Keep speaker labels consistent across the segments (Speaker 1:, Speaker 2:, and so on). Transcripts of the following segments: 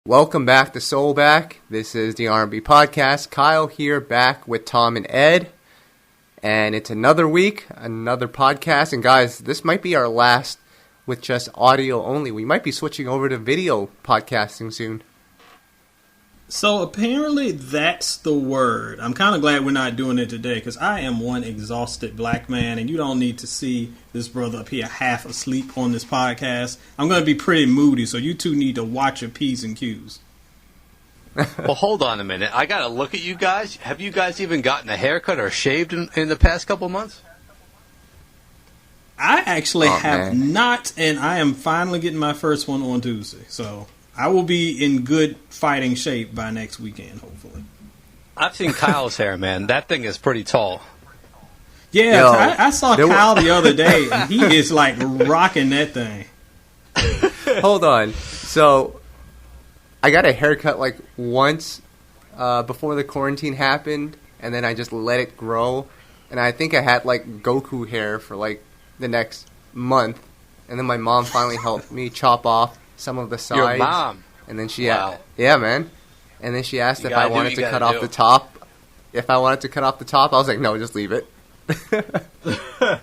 Speaker 1: Welcome back to SoulBack. This is the R&B podcast. Kyle here, back with Tom and Ed. And it's another week, another podcast. And guys, this might be our last with just audio only. We might be switching over to video podcasting soon.
Speaker 2: So apparently that's the word. I'm kind of glad we're not doing it today because I am one exhausted black man and you don't need to see this brother up here half asleep on this podcast. I'm going to be pretty moody, so you two need to watch your P's and Q's.
Speaker 3: Well, hold on a minute. I got to look at you guys. Have you guys even gotten a haircut or shaved in the past couple months?
Speaker 2: I actually have not, and I am finally getting my first one on Tuesday, so I will be in good fighting shape by next weekend, hopefully.
Speaker 3: I've seen Kyle's hair, man. That thing is pretty tall.
Speaker 2: Yeah, yo, I saw Kyle the other day, and he is like rocking that thing.
Speaker 1: Hold on. So, I got a haircut like once before the quarantine happened, and then I just let it grow. And I think I had like Goku hair for like the next month. And then my mom finally helped me chop off some of the sides. Your
Speaker 3: mom?
Speaker 1: And then she
Speaker 3: wow.
Speaker 1: Yeah, man. And then she asked if I wanted to cut off the top. If I wanted to cut off the top, I was like, no, just leave it.
Speaker 3: I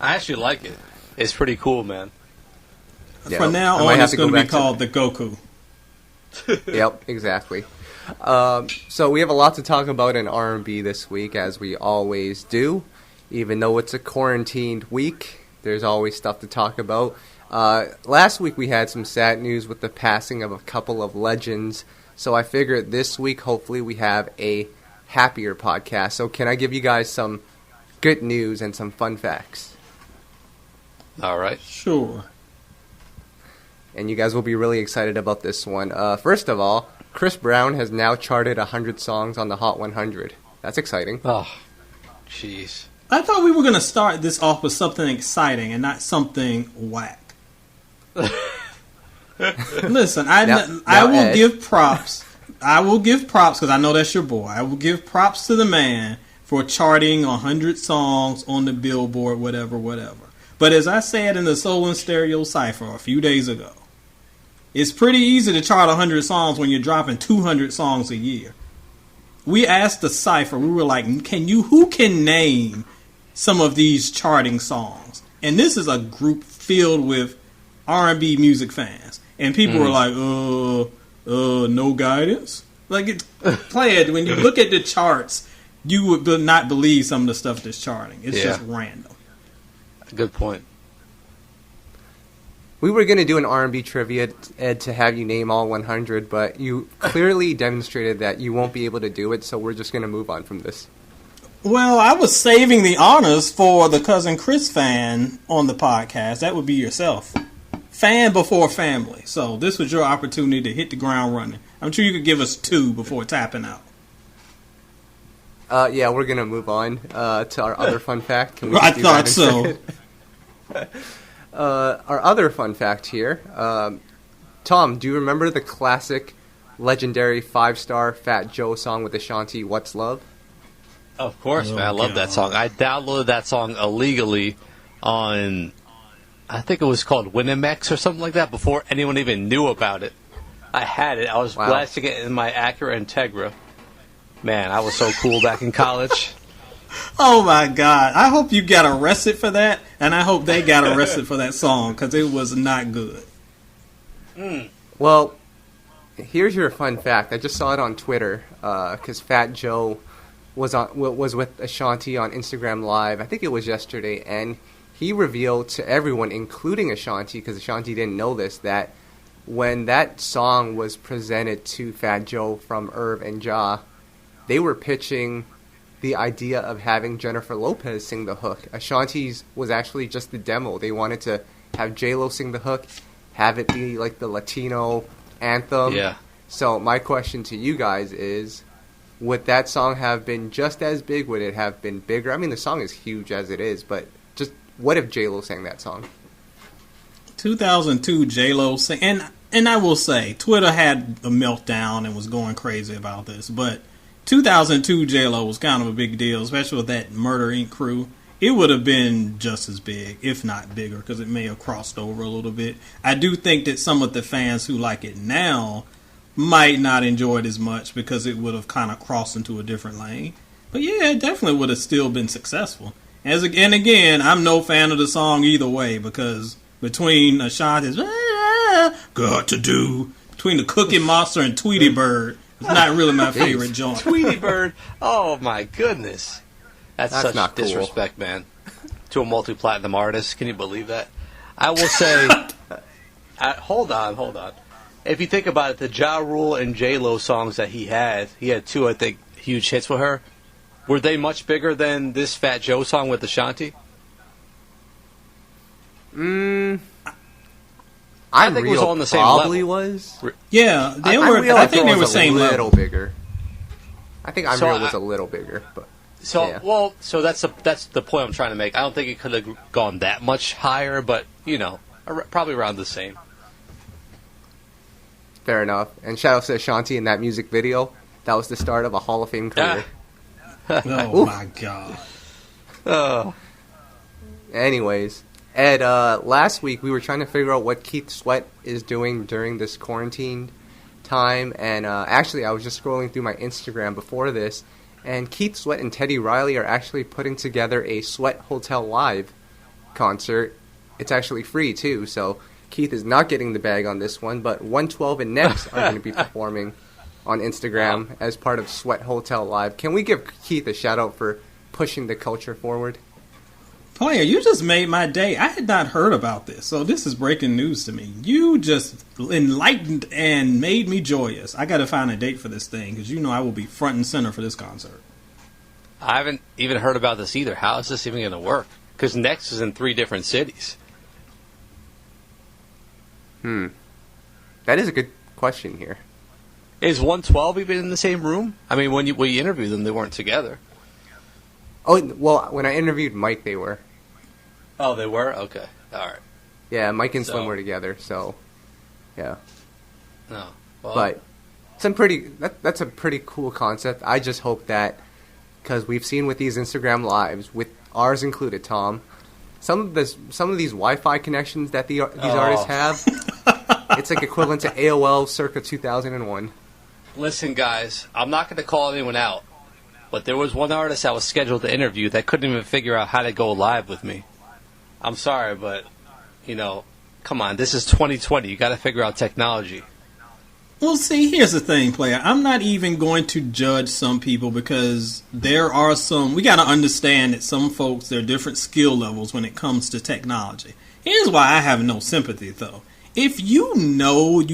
Speaker 3: actually like it. It's pretty cool, man.
Speaker 2: Yeah, from now on, it's going to be called the Goku.
Speaker 1: Yep, exactly. So we have a lot to talk about in R&B this week, as we always do. Even though it's a quarantined week, there's always stuff to talk about. Last week we had some sad news with the passing of a couple of legends. So I figured this week, hopefully, we have a happier podcast. So can I give you guys some good news and some fun facts?
Speaker 3: All right.
Speaker 2: Sure.
Speaker 1: And you guys will be really excited about this one. First of all, Chris Brown has now charted 100 songs on the Hot 100. That's exciting.
Speaker 3: Oh, jeez.
Speaker 2: I thought we were going to start this off with something exciting and not something whack. Listen, I will give props. I will give props because I know that's your boy. I will give props to the man for charting 100 songs on the Billboard, whatever. But as I said in the Soul and Stereo Cypher a few days ago, it's pretty easy to chart 100 songs when you're dropping 200 songs a year. We asked the Cypher, we were like, who can name some of these charting songs? And this is a group filled with R&B music fans. And people were like, no guidance? Like, play it. When you look at the charts, you would not believe some of the stuff that's charting. It's just random.
Speaker 3: Good point.
Speaker 1: We were going to do an R&B trivia, Ed, to have you name all 100, but you clearly demonstrated that you won't be able to do it, so we're just going to move on from this.
Speaker 2: Well, I was saving the honors for the Cousin Chris fan on the podcast. That would be yourself. Fan before family. So this was your opportunity to hit the ground running. I'm sure you could give us 2 before tapping out.
Speaker 1: Yeah, we're going to move on to our other fun fact. Can we
Speaker 2: I thought so.
Speaker 1: Our other fun fact here. Tom, do you remember the classic, legendary 5-star Fat Joe song with Ashanti, What's Love?
Speaker 3: Of course, man. I love that song. I downloaded that song illegally on, I think it was called Winimex or something like that, before anyone even knew about it. I had it. I was blasting it in my Acura Integra. Man, I was so cool back in college.
Speaker 2: Oh, my God. I hope you got arrested for that, and I hope they got arrested for that song, because it was not good.
Speaker 1: Well, here's your fun fact. I just saw it on Twitter, because Fat Joe was with Ashanti on Instagram Live. I think it was yesterday, and he revealed to everyone, including Ashanti, because Ashanti didn't know this, that when that song was presented to Fat Joe from Irv and Ja, they were pitching the idea of having Jennifer Lopez sing the hook. Ashanti's was actually just the demo. They wanted to have J-Lo sing the hook, have it be like the Latino anthem.
Speaker 3: Yeah.
Speaker 1: So my question to you guys is, would that song have been just as big? Would it have been bigger? I mean, the song is huge as it is, but just what if J-Lo sang that song?
Speaker 2: 2002 J-Lo sang, and I will say, Twitter had a meltdown and was going crazy about this, but 2002 J-Lo was kind of a big deal, especially with that Murder Inc. crew. It would have been just as big, if not bigger, because it may have crossed over a little bit. I do think that some of the fans who like it now might not enjoy it as much because it would have kind of crossed into a different lane. But yeah, it definitely would have still been successful. And again, I'm no fan of the song either way because between Ashanti's got to do, between the Cookie Monster and Tweety Bird, it's not really my favorite joint.
Speaker 3: Tweety Bird, oh my goodness. That's such
Speaker 1: not cool.
Speaker 3: Disrespect, man. To a multi-platinum artist. Can you believe that? I will say, hold on. If you think about it, the Ja Rule and J-Lo songs that he had two, I think, huge hits with her. Were they much bigger than this Fat Joe song with Ashanti?
Speaker 1: I
Speaker 3: think it was all on the same
Speaker 1: probably
Speaker 3: level.
Speaker 1: Was.
Speaker 2: Yeah, they were. I think they were same level.
Speaker 1: A little bigger. I think I'm Real was a little bigger, but
Speaker 3: so that's the point I'm trying to make. I don't think it could have gone that much higher, but probably around the same.
Speaker 1: Fair enough. And shout out to Ashanti in that music video. That was the start of a Hall of Fame career.
Speaker 2: Oh my God.
Speaker 3: Oh.
Speaker 1: Anyways, Ed, last week we were trying to figure out what Keith Sweat is doing during this quarantine time, and actually I was just scrolling through my Instagram before this, and Keith Sweat and Teddy Riley are actually putting together a Sweat Hotel Live concert. It's actually free too, so Keith is not getting the bag on this one, but 112 and Next are going to be performing on Instagram as part of Sweat Hotel Live. Can we give Keith a shout out for pushing the culture forward?
Speaker 2: Playa, you just made my day. I had not heard about this, so this is breaking news to me. You just enlightened and made me joyous. I got to find a date for this thing because I will be front and center for this concert.
Speaker 3: I haven't even heard about this either. How is this even going to work? Because Next is in 3 different cities.
Speaker 1: That is a good question here.
Speaker 3: Is 112 even in the same room? I mean, when you interviewed them, they weren't together.
Speaker 1: Oh, well, when I interviewed Mike, they were.
Speaker 3: Oh, they were? Okay. All right.
Speaker 1: Yeah, Mike and Slim were together, so, yeah.
Speaker 3: No. Well,
Speaker 1: but that's a pretty cool concept. I just hope that, because we've seen with these Instagram Lives, with ours included, Tom, some of these Wi-Fi connections that these artists have, it's like equivalent to AOL circa 2001.
Speaker 3: Listen, guys, I'm not going to call anyone out, but there was one artist I was scheduled to interview that couldn't even figure out how to go live with me. I'm sorry, but, come on, this is 2020. You got to figure out technology.
Speaker 2: Well, see, here's the thing, Player. I'm not even going to judge some people because there are we got to understand that some folks, there are different skill levels when it comes to technology. Here's why I have no sympathy, though. If you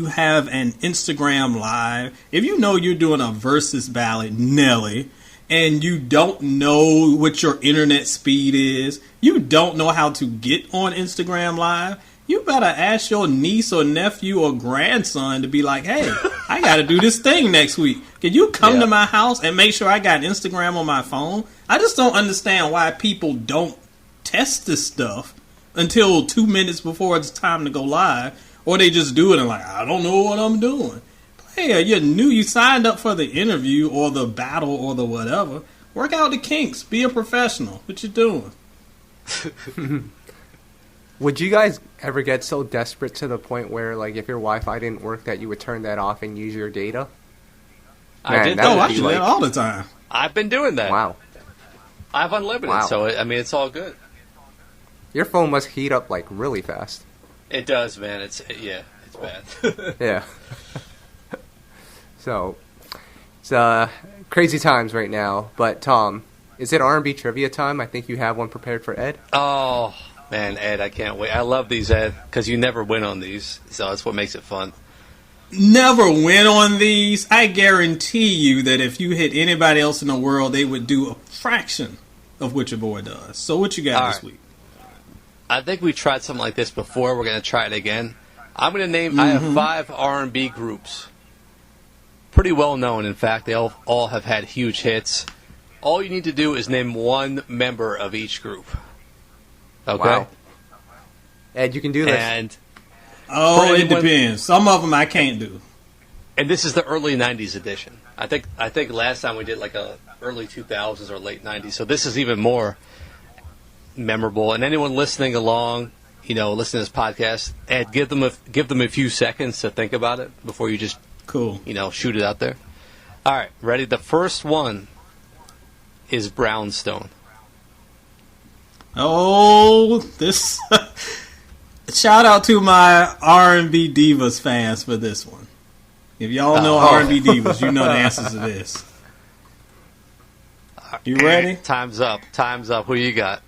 Speaker 2: have an Instagram Live, if you're doing a versus ballad, Nelly, and you don't know what your internet speed is, you don't know how to get on Instagram Live, you better ask your niece or nephew or grandson to be like, hey, I got to do this thing next week. Can you come to my house and make sure I got Instagram on my phone? I just don't understand why people don't test this stuff until 2 minutes before it's time to go live. Or they just do it and I don't know what I'm doing. Player, you're new. You signed up for the interview or the battle or the whatever. Work out the kinks. Be a professional. What you doing?
Speaker 1: Would you guys ever get so desperate to the point where, if your Wi-Fi didn't work, that you would turn that off and use your data?
Speaker 2: I did. I do that all the time.
Speaker 3: I've been doing that.
Speaker 1: Wow.
Speaker 3: I have unlimited, so it's all good.
Speaker 1: Your phone must heat up really fast.
Speaker 3: It does, man. It's bad.
Speaker 1: Yeah. So, it's crazy times right now. But Tom, is it R&B trivia time? I think you have one prepared for Ed.
Speaker 3: Oh man, Ed, I can't wait. I love these, Ed, because you never win on these, so that's what makes it fun.
Speaker 2: Never win on these. I guarantee you that if you hit anybody else in the world, they would do a fraction of what your boy does. So what you got this week?
Speaker 3: I think we tried something like this before. We're going to try it again. I'm going to name. I have 5 R&B groups. Pretty well known, in fact. They all have had huge hits. All you need to do is name one member of each group. Okay?
Speaker 1: Wow. Ed, you can do this.
Speaker 3: And
Speaker 2: it depends. Some of them I can't do.
Speaker 3: And this is the early 90s edition. I think last time we did a early 2000s or late 90s. So this is even more memorable. And anyone listening along, listening to this podcast, Ed, give them a few seconds to think about it before you just
Speaker 2: Cool.
Speaker 3: Shoot it out there. All right, ready? The first one is Brownstone.
Speaker 2: Oh, this... Shout out to my R&B Divas fans for this one. If y'all know R&B Divas, you know the answers to this. You ready?
Speaker 3: Time's up. Who you got?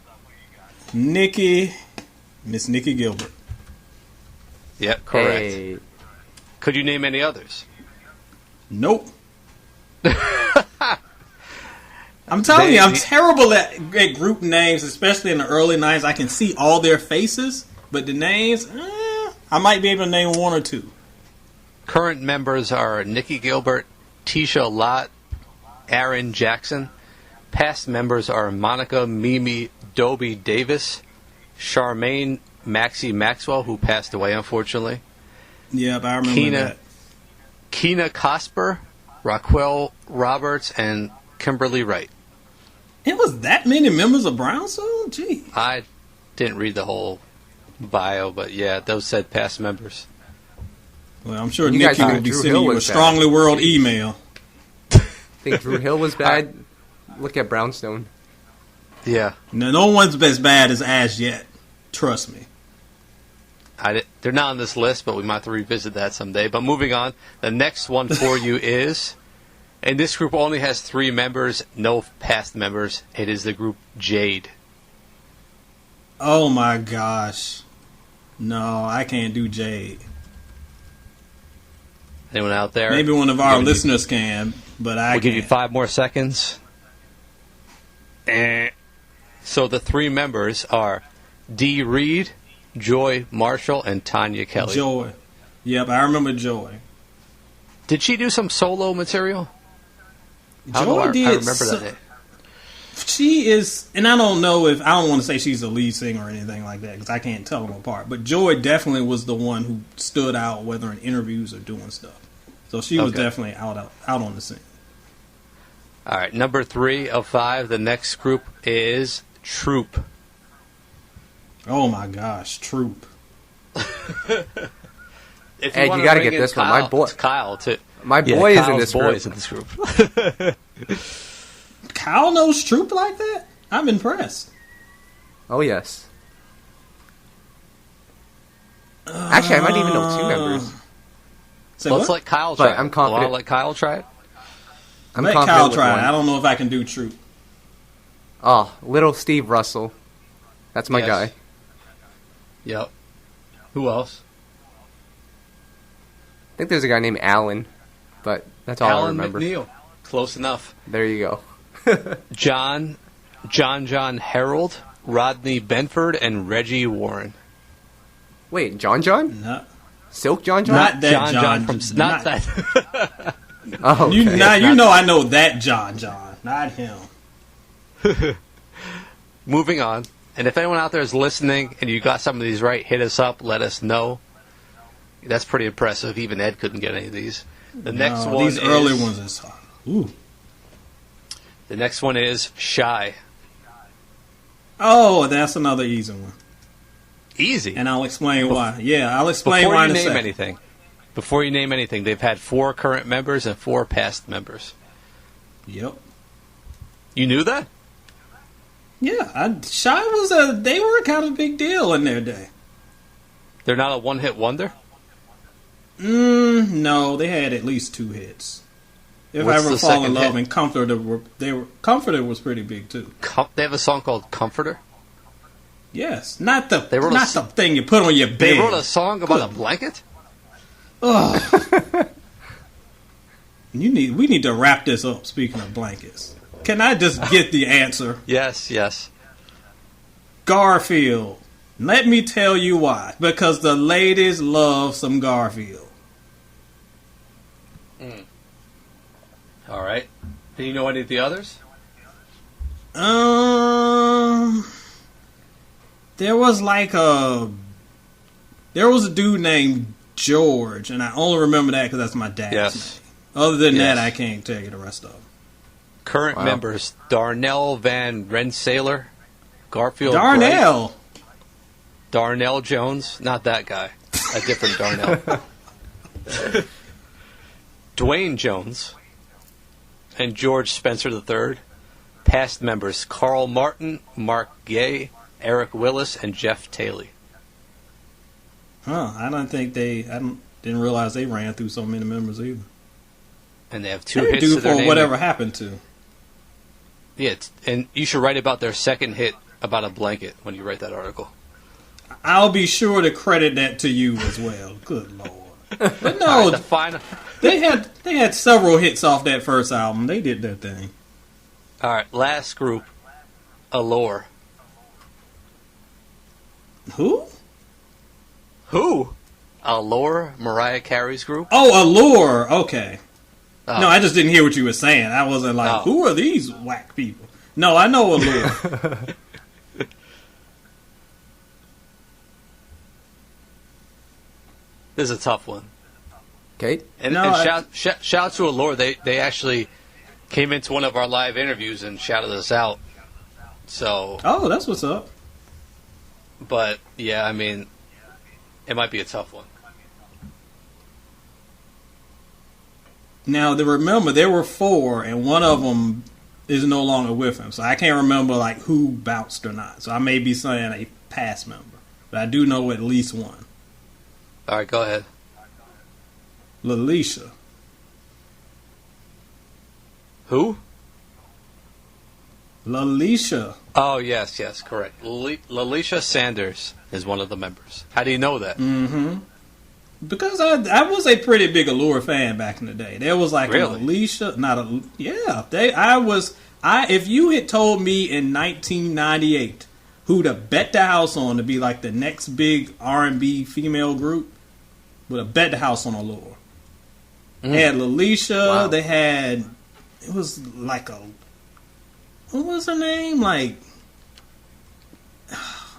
Speaker 2: Miss Nikki Gilbert.
Speaker 3: Yep, correct.
Speaker 1: Hey.
Speaker 3: Could you name any others?
Speaker 2: Nope. I'm telling you, I'm terrible at group names, especially in the early 90s. I can see all their faces, but the names, I might be able to name one or two.
Speaker 3: Current members are Nikki Gilbert, Tisha Lott, Aaron Jackson. Past members are Monica Mimi Dobie Davis, Charmaine Maxie Maxwell, who passed away, unfortunately.
Speaker 2: Yeah, but I remember that.
Speaker 3: Keena Cosper, Raquel Roberts, and Kimberly Wright.
Speaker 2: It was that many members of Brownstone? Gee.
Speaker 3: I didn't read the whole bio, but yeah, those said past members.
Speaker 2: Well, I'm sure Nikki will be sending you a strongly worded email.
Speaker 1: Think Drew Hill was bad? Look at Brownstone.
Speaker 3: Yeah.
Speaker 2: No one's as bad as Ash yet. Trust me.
Speaker 3: They're not on this list, but we might have to revisit that someday. But moving on, the next one for you is, and this group only has 3 members, no past members. It is the group Jade.
Speaker 2: Oh my gosh. No, I can't do Jade.
Speaker 3: Anyone out there?
Speaker 2: Maybe one of our listeners can, but I can't.
Speaker 3: We'll give you 5 more seconds. So the 3 members are Dee Reed, Joy Marshall, and Tanya Kelly.
Speaker 2: Joy. Yep, I remember Joy.
Speaker 3: Did she do some solo material?
Speaker 2: Joy did.
Speaker 3: I remember that.
Speaker 2: She is, and I don't want to say she's a lead singer or anything like that because I can't tell them apart. But Joy definitely was the one who stood out, whether in interviews or doing stuff. So she was definitely out on the scene.
Speaker 3: All right, number 3 of 5. The next group is Troop.
Speaker 2: Oh my gosh, Troop.
Speaker 1: Ed, you got to get this one. My boy,
Speaker 3: Kyle too.
Speaker 1: My boy is in this group.
Speaker 2: Kyle knows Troop like that? I'm impressed.
Speaker 1: Oh yes. Actually, I might even know 2 members.
Speaker 3: Let's let Kyle try.
Speaker 1: I'm confident.
Speaker 3: Want to let Kyle try it?
Speaker 2: Let Kyle try it. I don't know if I can do Troop.
Speaker 1: Oh, little Steve Russell. That's my guy.
Speaker 3: Yep. Who else?
Speaker 1: I think there's a guy named Alan, but that's all I remember.
Speaker 3: McNeil. Close enough.
Speaker 1: There you go.
Speaker 3: John Harold, Rodney Benford, and Reggie Warren.
Speaker 1: Wait, John?
Speaker 2: No.
Speaker 1: Silk John?
Speaker 2: Not that
Speaker 3: John from not that.
Speaker 1: Oh, okay.
Speaker 2: You know I know that John, not him.
Speaker 3: Moving on. And if anyone out there is listening and you got some of these right, hit us up, let us know. That's pretty impressive. Even Ed couldn't get any of these. The next one
Speaker 2: these early ones is ooh.
Speaker 3: The next one is Shy.
Speaker 2: Oh, that's another easy one.
Speaker 3: Easy.
Speaker 2: And I'll explain why. Yeah, I'll explain why in a second.
Speaker 3: Before you name anything, they've had 4 current members and 4 past members.
Speaker 2: Yep.
Speaker 3: You knew that?
Speaker 2: Yeah, Shy they were kind of a big deal in their day.
Speaker 3: They're not a one-hit wonder?
Speaker 2: No, they had at least 2 hits. If I Ever Fall in Love and Comforter was pretty big too.
Speaker 3: They have a song called Comforter?
Speaker 2: Yes, not the thing you put on your bed.
Speaker 3: They wrote a song about a blanket?
Speaker 2: Ugh. We need to wrap this up. Speaking of blankets, can I just get the answer?
Speaker 3: Yes.
Speaker 2: Garfield. Let me tell you why. Because the ladies love some Garfield.
Speaker 3: All right. Do you know any of the others?
Speaker 2: There was a dude named George, and I only remember that because that's my dad's name. Other than that, I can't tell you the rest of them.
Speaker 3: Current members: Darnell Van Rensselaer, Garfield
Speaker 2: Darnell.
Speaker 3: Bright, Darnell Jones, not that guy, a different Darnell. Dwayne Jones and George Spencer III. Past members Carl Martin, Mark Gay, Eric Willis, and Jeff Taylor.
Speaker 2: Huh, I didn't realize they ran through so many members either.
Speaker 3: And they have 2 hits to their
Speaker 2: name.
Speaker 3: name.
Speaker 2: Whatever happened to.
Speaker 3: Yeah, and you should write about their second hit about a blanket when you write that article.
Speaker 2: I'll be sure to credit that to you as well. Good Lord. But no, they had several hits off that first album. They did their thing.
Speaker 3: All right, last group, Allure.
Speaker 2: Who?
Speaker 3: Allure, Mariah Carey's group.
Speaker 2: Oh, Allure. Okay. No, I just didn't hear what you were saying. I wasn't like, who are these whack people? No, I know Allure.
Speaker 3: This is a tough one.
Speaker 1: Okay.
Speaker 3: And shout out to Allure. They actually came into one of our live interviews and shouted us out. So.
Speaker 2: Oh, that's what's up.
Speaker 3: But yeah, I mean, it might be a tough one.
Speaker 2: Now, remember, there were 4, and one of them is no longer with him. So I can't remember like who bounced or not. So I may be saying a past member, but I do know at least one.
Speaker 3: All right, go ahead.
Speaker 2: Alicia.
Speaker 3: Who?
Speaker 2: Alicia.
Speaker 3: Oh, yes, correct. Alicia Sanders is one of the members. How do you know that?
Speaker 2: Mm-hmm. Because I was a pretty big Allure fan back in the day. There was like an Alicia, if you had told me in 1998 who to bet the house on to be like the next big R&B female group, would have bet the house on Allure. They had Alicia. Wow. They had, it was like what was her name? Like,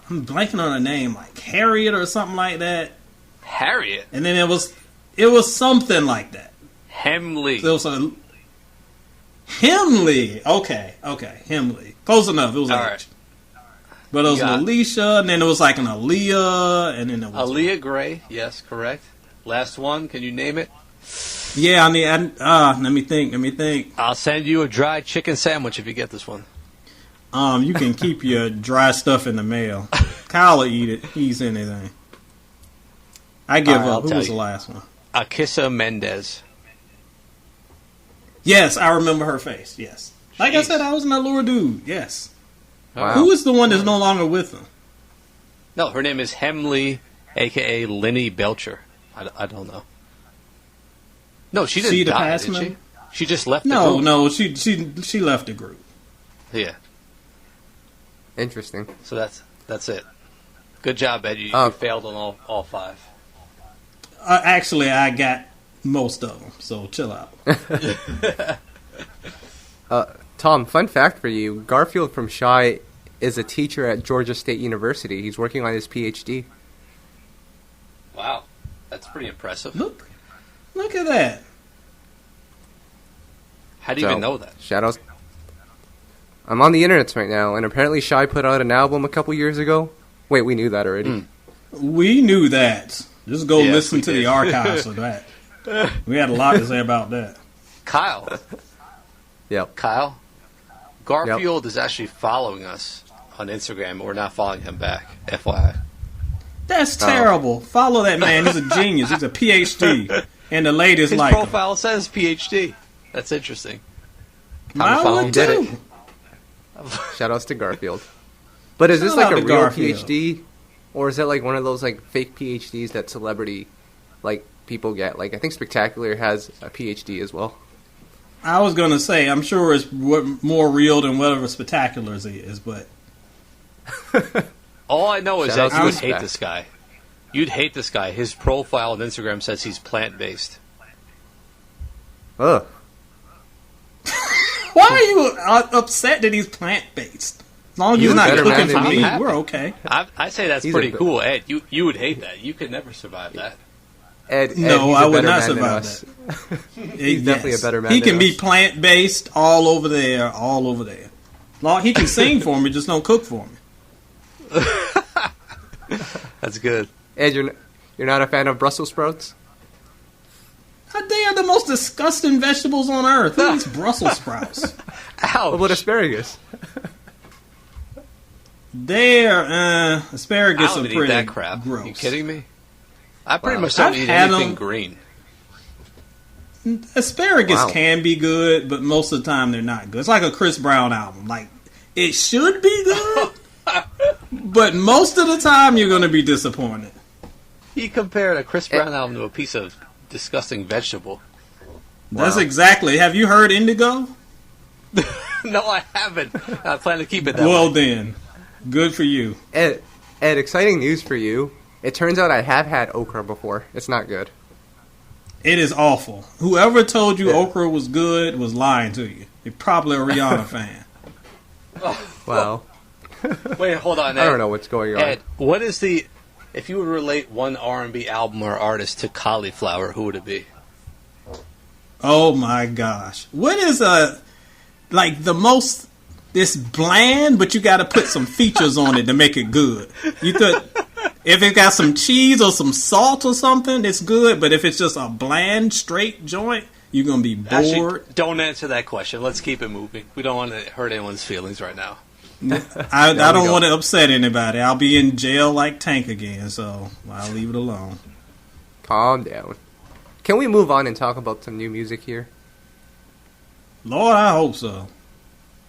Speaker 2: I'm blanking on her name, like Harriet or something like that.
Speaker 3: Harriet?
Speaker 2: And then it was something like that.
Speaker 3: Hemley.
Speaker 2: So it was Hemley. Okay. Hemley. Close enough. It was H. Right. But it was Alicia, and then it was like an Aaliyah, and then it was
Speaker 3: Aaliyah Gray. Yes, correct. Last one. Can you name it?
Speaker 2: Yeah, let me think.
Speaker 3: I'll send you a dry chicken sandwich if you get this one.
Speaker 2: You can keep your dry stuff in the mail. Kyle will eat it. He eats anything. I give up. Who was the last one?
Speaker 3: Akissa Mendez.
Speaker 2: Yes, I remember her face. Yes. Like I said, I was an Allure dude. Yes.
Speaker 1: Wow.
Speaker 2: Who is the one that's no longer with them?
Speaker 3: No, her name is Hemley, a.k.a. Linny Belcher. I don't know. No, she didn't die, did she? She just left the group.
Speaker 2: No, she left the group.
Speaker 3: Yeah.
Speaker 1: Interesting.
Speaker 3: So that's it. Good job, Ed. You failed on all 5.
Speaker 2: Actually, I got most of them, so chill out.
Speaker 1: Tom, fun fact for you. Garfield from Shy is a teacher at Georgia State University. He's working on his PhD.
Speaker 3: Wow. That's pretty impressive.
Speaker 2: Look at that.
Speaker 3: How do you even know that?
Speaker 1: Shadows. I'm on the internet right now, and apparently Shy put out an album a couple years ago. Wait, we knew that already.
Speaker 2: We knew that. Just go listen to the archives of that. We had a lot to say about that.
Speaker 3: Kyle.
Speaker 1: Yep.
Speaker 3: Kyle. Garfield is actually following us on Instagram, and we're not following him back. FYI.
Speaker 2: That's terrible. Follow that man. He's a genius. He's a PhD. And the ladies
Speaker 3: his
Speaker 2: like him.
Speaker 3: His profile says PhD. That's interesting.
Speaker 2: Mine would too.
Speaker 1: Shoutouts to Garfield. But is this like a real PhD? Or is that like one of those like fake PhDs that celebrity like people get? Like I think Spectacular has a PhD as well.
Speaker 2: I was going to say, I'm sure it's more real than whatever Spectacular's is, but...
Speaker 3: All I know is that you would hate this guy. You'd hate this guy. His profile on Instagram says he's plant-based.
Speaker 1: Ugh.
Speaker 2: Why are you upset that he's plant-based? As long as he's not cooking for me, we're okay.
Speaker 3: I say that's pretty cool. Ed, you would hate that. You could never survive that.
Speaker 1: Ed,
Speaker 2: no, I would not survive that.
Speaker 1: He's definitely a better man.
Speaker 2: He can be plant-based all over there. He can sing for me, just don't cook for me.
Speaker 3: That's good.
Speaker 1: Ed, you're not a fan of Brussels sprouts?
Speaker 2: They are the most disgusting vegetables on earth. Who eats Brussels sprouts?
Speaker 1: Ouch. What about asparagus?
Speaker 2: Asparagus are pretty
Speaker 3: that crap.
Speaker 2: gross.
Speaker 3: Are you kidding me? I pretty much don't eat anything green.
Speaker 2: Asparagus can be good, but most of the time they're not good. It's like a Chris Brown album. Like, it should be good, but most of the time you're going to be disappointed.
Speaker 3: He compared a Chris Brown album to a piece of disgusting vegetable.
Speaker 2: That's exactly. Have you heard Indigo?
Speaker 3: No, I haven't. I plan to keep it that way.
Speaker 2: Well then, good for you.
Speaker 1: Ed, exciting news for you. It turns out I have had okra before. It's not good.
Speaker 2: It is awful. Whoever told you okra was good was lying to you. You're probably a Rihanna fan.
Speaker 1: Wow.
Speaker 3: Wait, hold on, Ed.
Speaker 1: I don't know what's going on.
Speaker 3: Ed, what is the... If you would relate one R&B album or artist to cauliflower, who would it be?
Speaker 2: Oh my gosh. What is the most... It's bland, but you got to put some features on it to make it good. You could... If it got some cheese or some salt or something, it's good. But if it's just a bland, straight joint, you're going to be bored.
Speaker 3: Actually, don't answer that question. Let's keep it moving. We don't want to hurt anyone's feelings right now.
Speaker 2: I don't want to upset anybody. I'll be in jail like Tank again, so I'll leave it alone.
Speaker 1: Calm down. Can we move on and talk about some new music here?
Speaker 2: Lord, I hope so.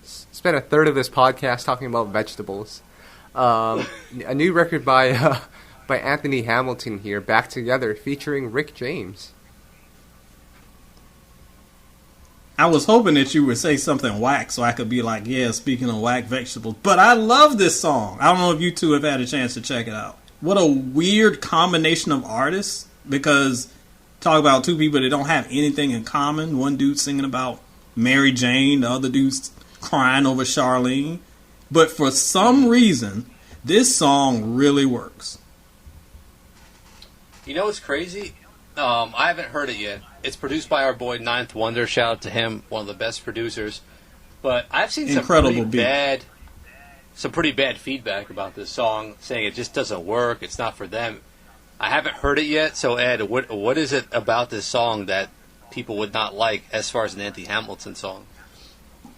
Speaker 1: Spent a third of this podcast talking about vegetables. A new record by Anthony Hamilton here, Back Together, featuring Rick James.
Speaker 2: I was hoping that you would say something whack so I could be like, yeah, speaking of whack vegetables. But I love this song. I don't know if you two have had a chance to check it out. What a weird combination of artists, because talk about two people that don't have anything in common. One dude singing about Mary Jane, the other dude's crying over Charlene. But for some reason, this song really works.
Speaker 3: You know what's crazy? I haven't heard it yet. It's produced by our boy Ninth Wonder. Shout out to him, one of the best producers. But I've seen some pretty bad feedback about this song, saying it just doesn't work. It's not for them. I haven't heard it yet. So Ed, what is it about this song that people would not like as far as an Anthony Hamilton song?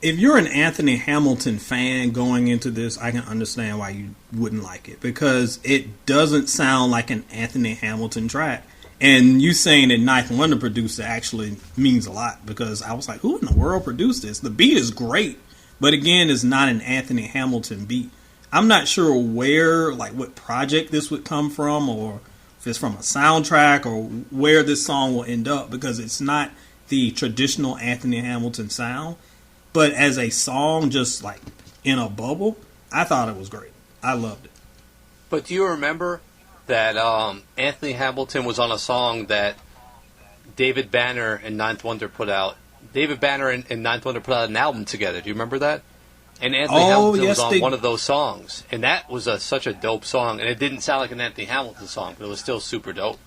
Speaker 2: If you're an Anthony Hamilton fan going into this, I can understand why you wouldn't like it, because it doesn't sound like an Anthony Hamilton track. And you saying that Ninth Wonder produced it actually means a lot, because I was like, who in the world produced this? The beat is great, but again, it's not an Anthony Hamilton beat. I'm not sure what project this would come from, or if it's from a soundtrack, or where this song will end up, because it's not the traditional Anthony Hamilton sound. But as a song, just like in a bubble, I thought it was great. I loved it.
Speaker 3: But do you remember that Anthony Hamilton was on a song that David Banner and Ninth Wonder put out? David Banner and Ninth Wonder put out an album together. Do you remember that? And Anthony Hamilton was on one of those songs. And that was such a dope song. And it didn't sound like an Anthony Hamilton song, but it was still super dope.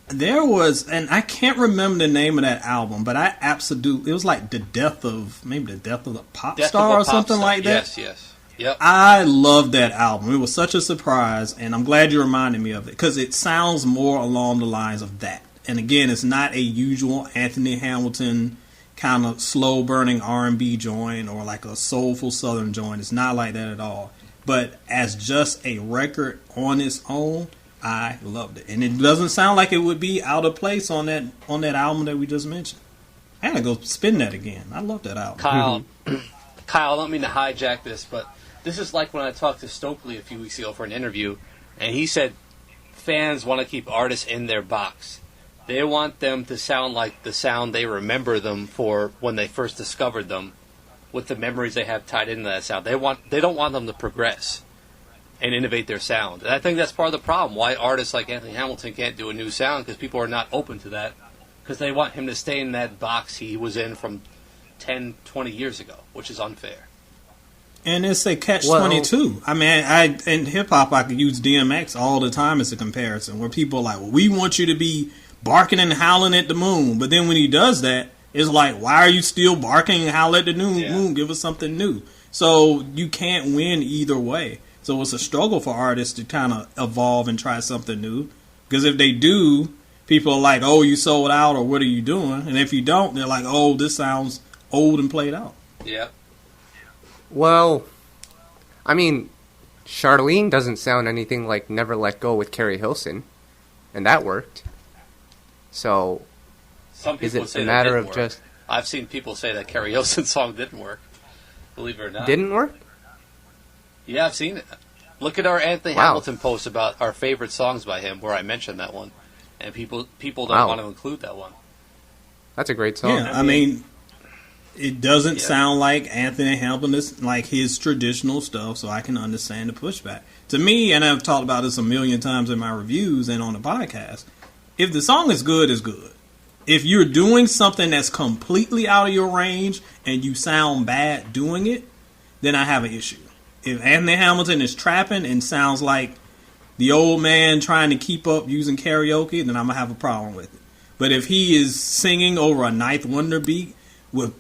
Speaker 2: There was, and I can't remember the name of that album, but it was like the death of the pop star or something like that.
Speaker 3: Yes. Yep.
Speaker 2: I loved that album. It was such a surprise, and I'm glad you reminded me of it, because it sounds more along the lines of that. And again, it's not a usual Anthony Hamilton kind of slow burning R&B joint or like a soulful Southern joint. It's not like that at all. But as just a record on its own, I loved it, and it doesn't sound like it would be out of place on that album that we just mentioned. I gotta go spin that again. I love that album.
Speaker 3: Kyle, I don't mean to hijack this, but this is like when I talked to Stokely a few weeks ago for an interview, and he said fans want to keep artists in their box. They want them to sound like the sound they remember them for when they first discovered them, with the memories they have tied into that sound. They don't want them to progress and innovate their sound. And I think that's part of the problem, why artists like Anthony Hamilton can't do a new sound, because people are not open to that, because they want him to stay in that box he was in from 10, 20 years ago, which is unfair.
Speaker 2: And it's a catch-22. I mean, in hip-hop, I could use DMX all the time as a comparison, where people are like, well, we want you to be barking and howling at the moon. But then when he does that, it's like, why are you still barking and howling at the moon? Yeah. Give us something new. So you can't win either way. So it's a struggle for artists to kind of evolve and try something new. Because if they do, people are like, oh, you sold out, or what are you doing? And if you don't, they're like, oh, this sounds old and played out.
Speaker 3: Yeah.
Speaker 1: Well, I mean, Charlene doesn't sound anything like Never Let Go with Carrie Hilson, and that worked. So,
Speaker 3: some people
Speaker 1: is it
Speaker 3: say
Speaker 1: a matter
Speaker 3: that
Speaker 1: of
Speaker 3: work.
Speaker 1: just...
Speaker 3: I've seen people say that Carrie Hilson's song didn't work, believe it or not.
Speaker 1: Didn't work?
Speaker 3: Yeah, I've seen it. Look at our Anthony Hamilton post about our favorite songs by him, where I mentioned that one. And people don't want to include that one.
Speaker 1: That's a great song.
Speaker 2: Yeah, I mean, it doesn't sound like Anthony Hamilton is like his traditional stuff, so I can understand the pushback. To me, and I've talked about this a million times in my reviews and on the podcast, if the song is good, it's good. If you're doing something that's completely out of your range and you sound bad doing it, then I have an issue. If Anthony Hamilton is trapping and sounds like the old man trying to keep up using karaoke, then I'm going to have a problem with it. But if he is singing over a Ninth Wonder beat with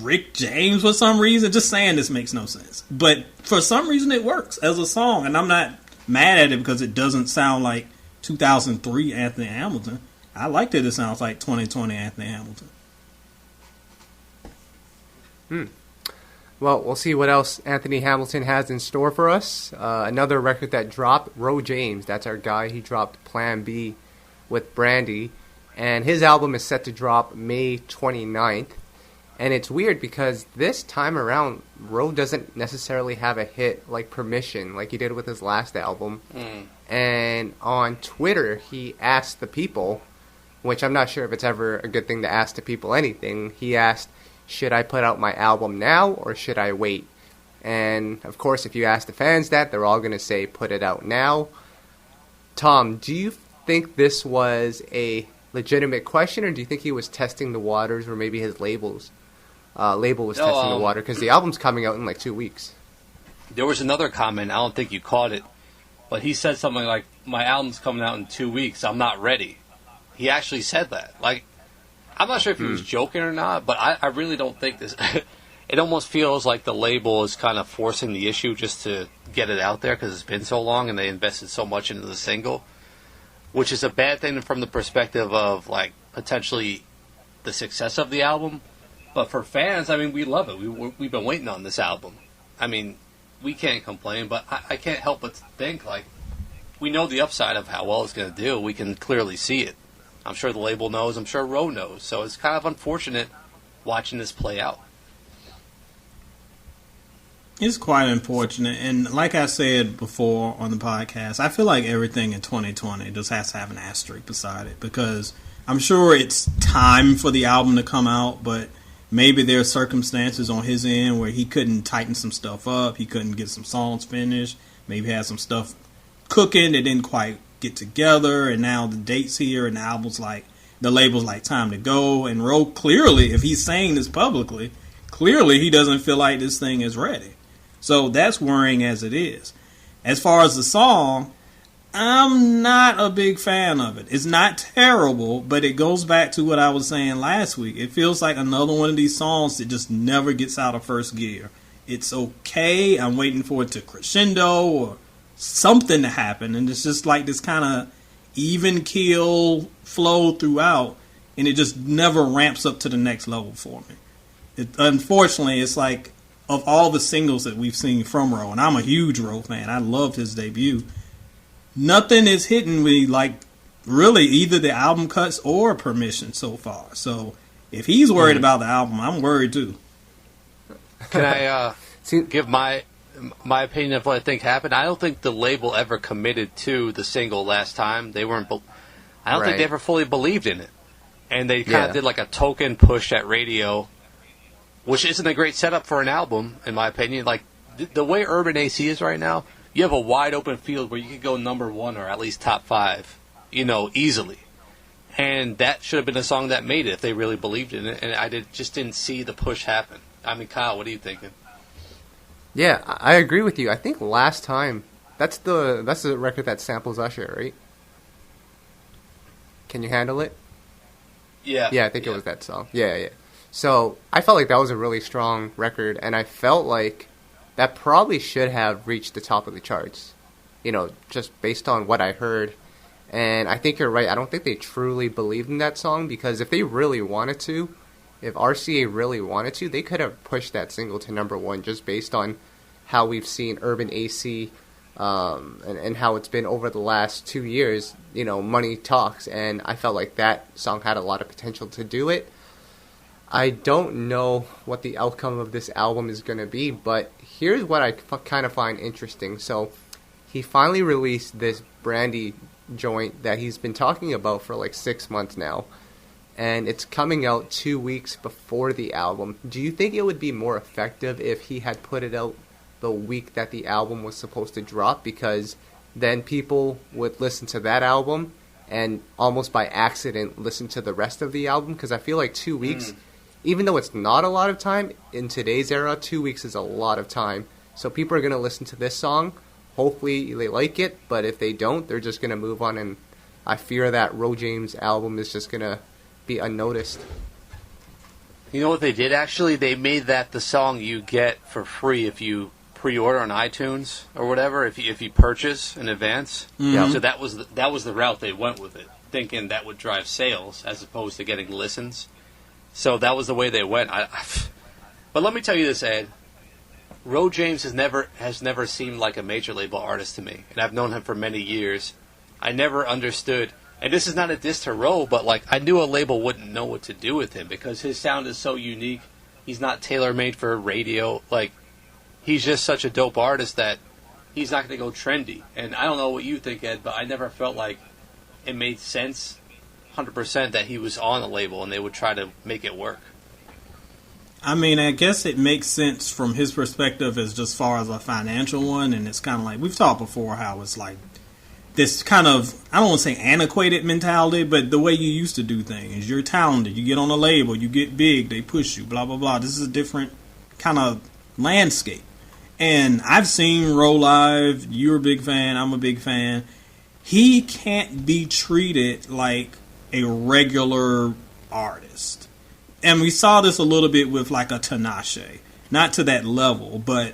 Speaker 2: Rick James for some reason, just saying this makes no sense. But for some reason it works as a song, and I'm not mad at it because it doesn't sound like 2003 Anthony Hamilton. I like that it sounds like 2020 Anthony Hamilton.
Speaker 1: Well, we'll see what else Anthony Hamilton has in store for us. Another record that dropped, Ro James, that's our guy. He dropped Plan B with Brandy. And his album is set to drop May 29th. And it's weird because this time around, Ro doesn't necessarily have a hit like Permission, like he did with his last album. And on Twitter, he asked the people, which I'm not sure if it's ever a good thing to ask the people anything. He asked, should I put out my album now or should I wait? And, of course, if you ask the fans that, they're all going to say put it out now. Tom, do you think this was a legitimate question, or do you think he was testing the waters, or maybe his label was testing the water? Because the album's coming out in like 2 weeks.
Speaker 3: There was another comment, I don't think you caught it, but he said something like, my album's coming out in 2 weeks, I'm not ready. He actually said that. Like, I'm not sure if he was joking or not, but I really don't think this... It almost feels like the label is kind of forcing the issue just to get it out there because it's been so long and they invested so much into the single, which is a bad thing from the perspective of, like, potentially the success of the album. But for fans, I mean, we love it. We've been waiting on this album. I mean, we can't complain, but I can't help but think, like, we know the upside of how well it's going to do. We can clearly see it. I'm sure the label knows. I'm sure Ro knows. So it's kind of unfortunate watching this play out.
Speaker 2: It's quite unfortunate. And like I said before on the podcast, I feel like everything in 2020 just has to have an asterisk beside it, because I'm sure it's time for the album to come out, but maybe there are circumstances on his end where he couldn't tighten some stuff up. He couldn't get some songs finished. Maybe had some stuff cooking that didn't quite get together, and now the date's here and the label's like time to go. And Ro, clearly, if he's saying this publicly, clearly he doesn't feel like this thing is ready. So that's worrying as it is. As far as the song, I'm not a big fan of it. It's not terrible, but it goes back to what I was saying last week. It feels like another one of these songs that just never gets out of first gear. It's okay. I'm waiting for it to crescendo or something to happen, and it's just like this kind of even keel flow throughout, and it just never ramps up to the next level for me. Unfortunately, it's like, of all the singles that we've seen from Ro, and I'm a huge Ro fan, I loved his debut, nothing is hitting me like really either the album cuts or Permission so far. So if he's worried about the album, I'm worried too.
Speaker 3: Can I give my opinion of what I think happened? I don't think the label ever committed to the single last time. They weren't. I don't think they ever fully believed in it, and they kind of did like a token push at radio, which isn't a great setup for an album, in my opinion. Like the way Urban AC is right now, you have a wide open field where you could go number one or at least top 5, easily. And that should have been a song that made it if they really believed in it. And I just didn't see the push happen. I mean, Kyle, what are you thinking?
Speaker 1: Yeah, I agree with you. I think last time, that's the record that samples Usher, right? Can You Handle It?
Speaker 3: Yeah.
Speaker 1: Yeah, I think it was that song. Yeah. So I felt like that was a really strong record, and I felt like that probably should have reached the top of the charts, just based on what I heard And I think you're right. I don't think they truly believed in that song, because if they really wanted to, if RCA really wanted to, they could have pushed that single to number one just based on how we've seen Urban AC and how it's been over the last 2 years. You know, money talks, and I felt like that song had a lot of potential to do it. I don't know what the outcome of this album is going to be, but here's what I kind of find interesting. So he finally released this Brandy joint that he's been talking about for like 6 months now, and it's coming out 2 weeks before the album. Do you think it would be more effective if he had put it out the week that the album was supposed to drop, because then people would listen to that album and almost by accident listen to the rest of the album? Because I feel like 2 weeks, even though it's not a lot of time, in today's era, 2 weeks is a lot of time. So people are going to listen to this song. Hopefully they like it, but if they don't, they're just going to move on, and I fear that Ro James album is just going to be unnoticed.
Speaker 3: You know what they did, actually? They made that the song you get for free if you pre-order on iTunes or whatever, if you purchase in advance. So that was the route they went with it, thinking that would drive sales as opposed to getting listens. So that was the way they went. But let me tell you this, Ed. Ro James has never seemed like a major label artist to me, and I've known him for many years. I never understood, and this is not a diss to Ro, but like I knew a label wouldn't know what to do with him because his sound is so unique. He's not tailor-made for radio. Like, he's just such a dope artist that he's not going to go trendy. And I don't know what you think, Ed, but I never felt like it made sense 100% that he was on a label and they would try to make it work.
Speaker 2: I mean, I guess it makes sense from his perspective as just far as a financial one, and it's kind of like, we've talked before how it's like this kind of, I don't want to say antiquated mentality, but the way you used to do things. You're talented, you get on a label, you get big, they push you, blah, blah, blah. This is a different kind of landscape. And I've seen Ro live, you're a big fan, I'm a big fan. He can't be treated like a regular artist. And we saw this a little bit with like a Tinashe. Not to that level, but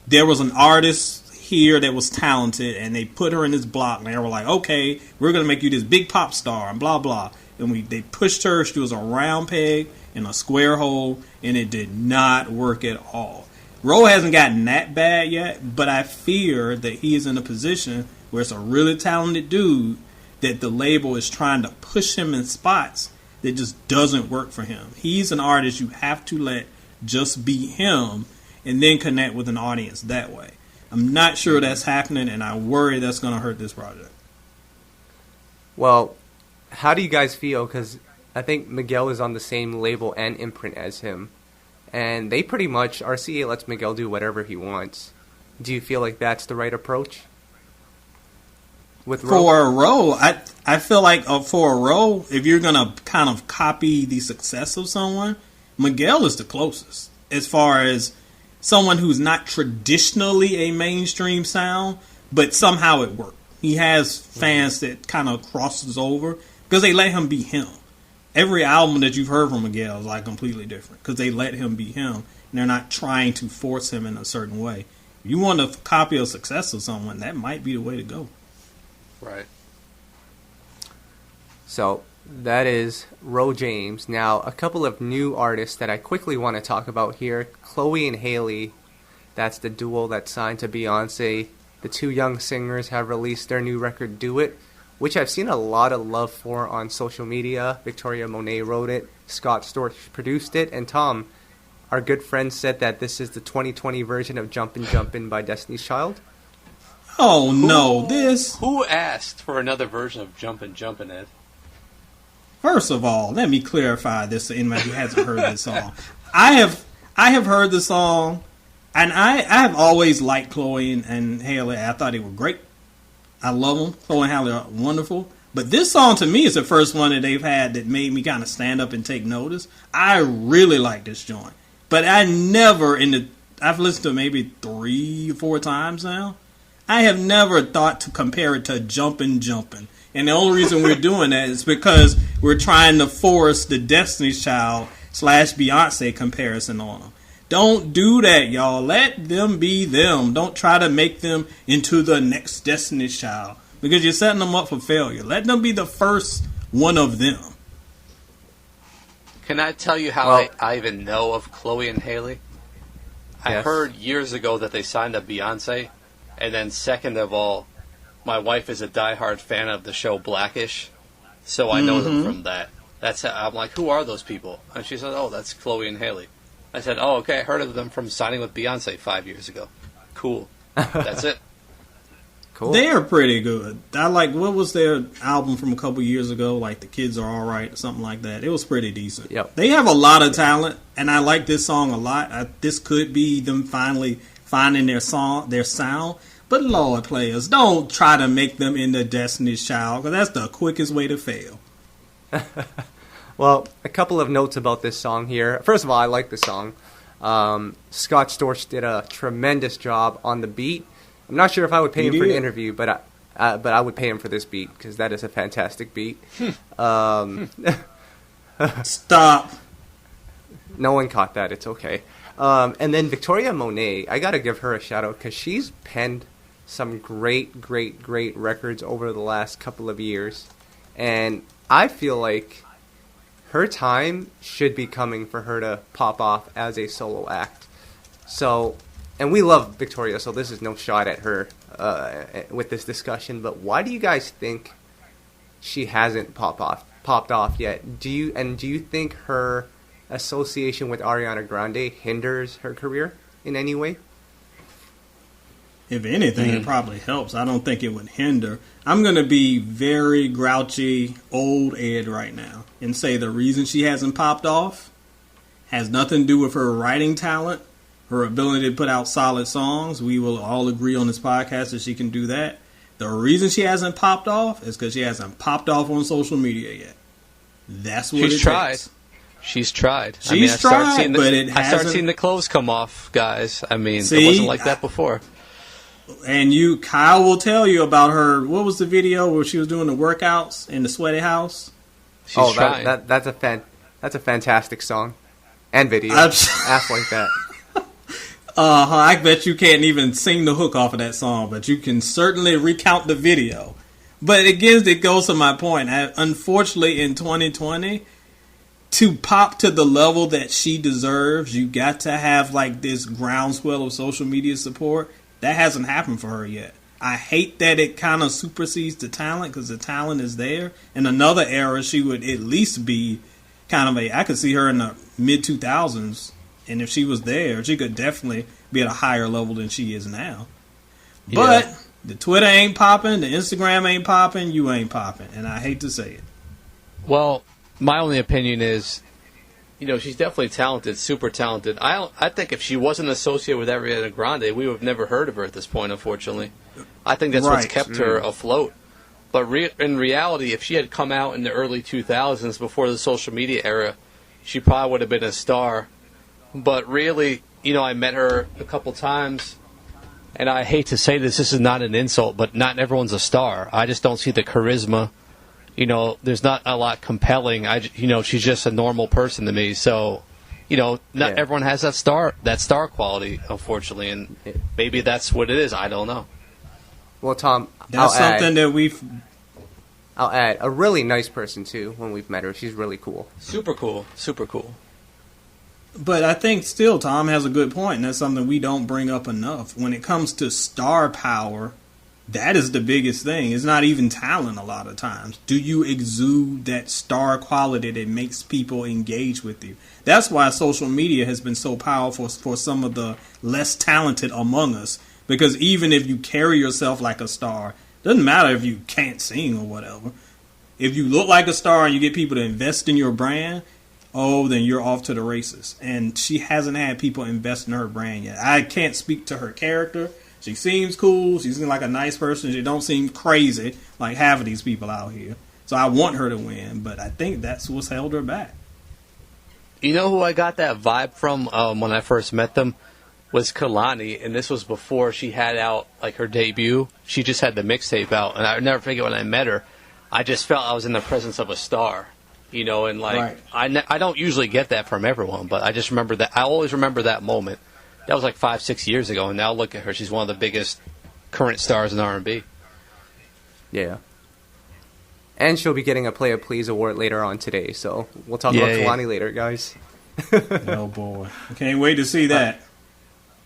Speaker 2: there was an artist here that was talented and they put her in this block and they were like, okay, we're going to make you this big pop star and blah, blah. And they pushed her. She was a round peg in a square hole and it did not work at all. Ro hasn't gotten that bad yet, but I fear that he is in a position where it's a really talented dude that the label is trying to push him in spots that just doesn't work for him. He's an artist you have to let just be him and then connect with an audience that way. I'm not sure that's happening, and I worry that's going to hurt this project.
Speaker 1: Well, how do you guys feel? Because I think Miguel is on the same label and imprint as him. And they pretty much, RCA lets Miguel do whatever he wants. Do you feel like that's the right approach? With Ro?
Speaker 2: For a Ro, I feel like for a Ro, if you're going to kind of copy the success of someone, Miguel is the closest. As far as someone who's not traditionally a mainstream sound, but somehow it worked. He has fans that kind of crosses over because they let him be him. Every album that you've heard from Miguel is like completely different because they let him be him and they're not trying to force him in a certain way. If you want to copy a success of someone, that might be the way to go.
Speaker 3: Right.
Speaker 1: So that is Ro James. Now, a couple of new artists that I quickly want to talk about here. Chloe and Halle, that's the duo that signed to Beyonce. The two young singers have released their new record, Do It, which I've seen a lot of love for on social media. Victoria Monet wrote it, Scott Storch produced it, and Tom, our good friend, said that this is the 2020 version of Jumpin' Jumpin' by Destiny's Child.
Speaker 2: Oh, no,
Speaker 3: Who asked for another version of Jumpin' Jumpin', Ed?
Speaker 2: First of all, let me clarify this to anybody who hasn't heard this song. I have heard the song, and I have always liked Chloe and Halle. I thought they were great. I love them. Chloe and Halle are wonderful. But this song, to me, is the first one that they've had that made me kind of stand up and take notice. I really like this joint. But I've listened to it maybe 3 or 4 times now. I have never thought to compare it to Jumpin' Jumpin'. And the only reason we're doing that is because we're trying to force the Destiny's Child / Beyonce comparison on them. Don't do that, y'all. Let them be them. Don't try to make them into the next Destiny's Child. because you're setting them up for failure. Let them be the first one of them.
Speaker 3: Can I tell you how I even know of Chloe and Halle? I heard years ago that they signed up Beyonce, and then second of all, my wife is a diehard fan of the show Blackish, so I know them from that. That's how, I'm like, who are those people? And she said, oh, that's Chloe and Halle. I said, oh, okay, I heard of them from signing with Beyonce 5 years ago. Cool. That's it.
Speaker 2: Cool. They are pretty good. I like, what was their album from a couple years ago? Like The Kids Are Alright or something like that. It was pretty decent.
Speaker 1: Yep.
Speaker 2: They have a lot of talent, and I like this song a lot. This could be them finally finding their sound. But Lord, players, don't try to make them into Destiny's Child, because that's the quickest way to fail.
Speaker 1: Well, a couple of notes about this song here. First of all, I like the song. Scott Storch did a tremendous job on the beat. I'm not sure if I would pay him for an interview, but I would pay him for this beat, because that is a fantastic beat.
Speaker 2: Stop.
Speaker 1: No one caught that. It's okay. And then Victoria Monet, I got to give her a shout out, because she's penned some great records over the last couple of years. And I feel like her time should be coming for her to pop off as a solo act. So, and we love Victoria, so this is no shot at her with this discussion. But why do you guys think she hasn't popped off yet? Do you think her association with Ariana Grande hinders her career in any way?
Speaker 2: If anything, it probably helps. I don't think it would hinder. I'm going to be very grouchy, old Ed right now and say the reason she hasn't popped off has nothing to do with her writing talent, her ability to put out solid songs. We will all agree on this podcast that she can do that. The reason she hasn't popped off is because she hasn't popped off on social media yet. That's what
Speaker 3: She's tried. She's tried. I started seeing the clothes come off, guys. I mean, it wasn't like that before.
Speaker 2: And Kyle will tell you about her. What was the video where she was doing the workouts in the sweaty house?
Speaker 1: She's trying. That's a fantastic song and video. Ass like that.
Speaker 2: I bet you can't even sing the hook off of that song, but you can certainly recount the video. But it goes to my point. Unfortunately, in 2020, to pop to the level that she deserves, you got to have like this groundswell of social media support. That hasn't happened for her yet. I hate that it kind of supersedes the talent, because the talent is there. In another era, she would at least be kind of I could see her in the mid-2000s, and if she was there, she could definitely be at a higher level than she is now. But the Twitter ain't popping, the Instagram ain't popping, you ain't popping, and I hate to say it.
Speaker 3: Well, my only opinion is, she's definitely talented, super talented. I think if she wasn't associated with Ariana Grande, we would have never heard of her at this point, unfortunately. I think that's what's kept her afloat. But in reality, if she had come out in the early 2000s before the social media era, she probably would have been a star. But really, I met her a couple times, and I hate to say this is not an insult, but not everyone's a star. I just don't see the charisma. There's not a lot compelling. She's just a normal person to me. So, not everyone has that star quality, unfortunately, and maybe that's what it is. I don't know.
Speaker 1: Well, Tom,
Speaker 2: I'll
Speaker 1: add a really nice person too. When we've met her, she's really cool.
Speaker 3: Super cool. Super cool.
Speaker 2: But I think still Tom has a good point, and that's something we don't bring up enough. When it comes to star power, that is the biggest thing. It's not even talent a lot of times. Do you exude that star quality that makes people engage with you? That's why social media has been so powerful for some of the less talented among us. Because even if you carry yourself like a star, doesn't matter if you can't sing or whatever. If you look like a star and you get people to invest in your brand, then you're off to the races. And she hasn't had people invest in her brand yet. I can't speak to her character. She seems cool. She seems like a nice person. She don't seem crazy like half of these people out here. So I want her to win, but I think that's what's held her back.
Speaker 3: You know who I got that vibe from when I first met them? Was Kehlani, and this was before she had out like her debut. She just had the mixtape out, and I never forget when I met her. I just felt I was in the presence of a star, and like I don't usually get that from everyone, but I just remember that. I always remember that moment. That was like 5-6 years ago, and now look at her. She's one of the biggest current stars in R&B.
Speaker 1: Yeah. And she'll be getting a Playa Please Award later on today, so we'll talk about Kehlani later, guys.
Speaker 2: Oh, boy. I can't wait to see that.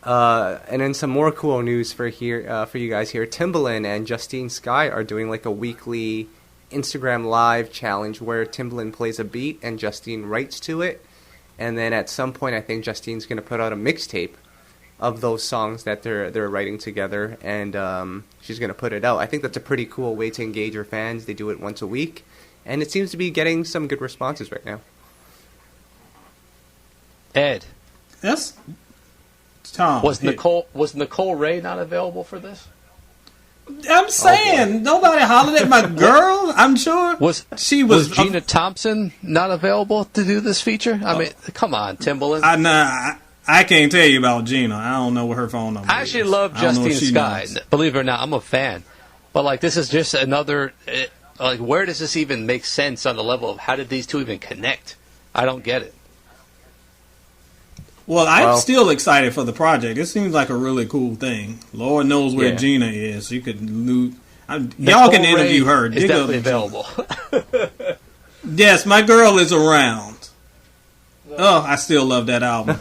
Speaker 1: And then some more cool news for you guys here. Timbaland and Justine Skye are doing like a weekly Instagram Live challenge where Timbaland plays a beat and Justine writes to it. And then at some point, I think Justine's going to put out a mixtape of those songs that they're writing together, and she's going to put it out. I think that's a pretty cool way to engage her fans. They do it once a week, and it seems to be getting some good responses right now.
Speaker 3: Ed.
Speaker 2: Yes? Tom.
Speaker 3: Was Nicole Ray not available for this?
Speaker 2: I'm saying, nobody hollered at my girl, I'm sure.
Speaker 3: Was Gina Thompson not available to do this feature? I mean, come on, Timbaland.
Speaker 2: I can't tell you about Gina. I don't know what her phone number is.
Speaker 3: I actually love Justine Skye. Believe it or not, I'm a fan. But, like, this is just another... like, where does this even make sense on the level of how did these two even connect? I don't get it.
Speaker 2: Well, I'm still excited for the project. It seems like a really cool thing. Lord knows where Gina is. You could y'all can interview her.
Speaker 3: It's definitely available.
Speaker 2: Yes, my girl is around. Oh, I still love that album.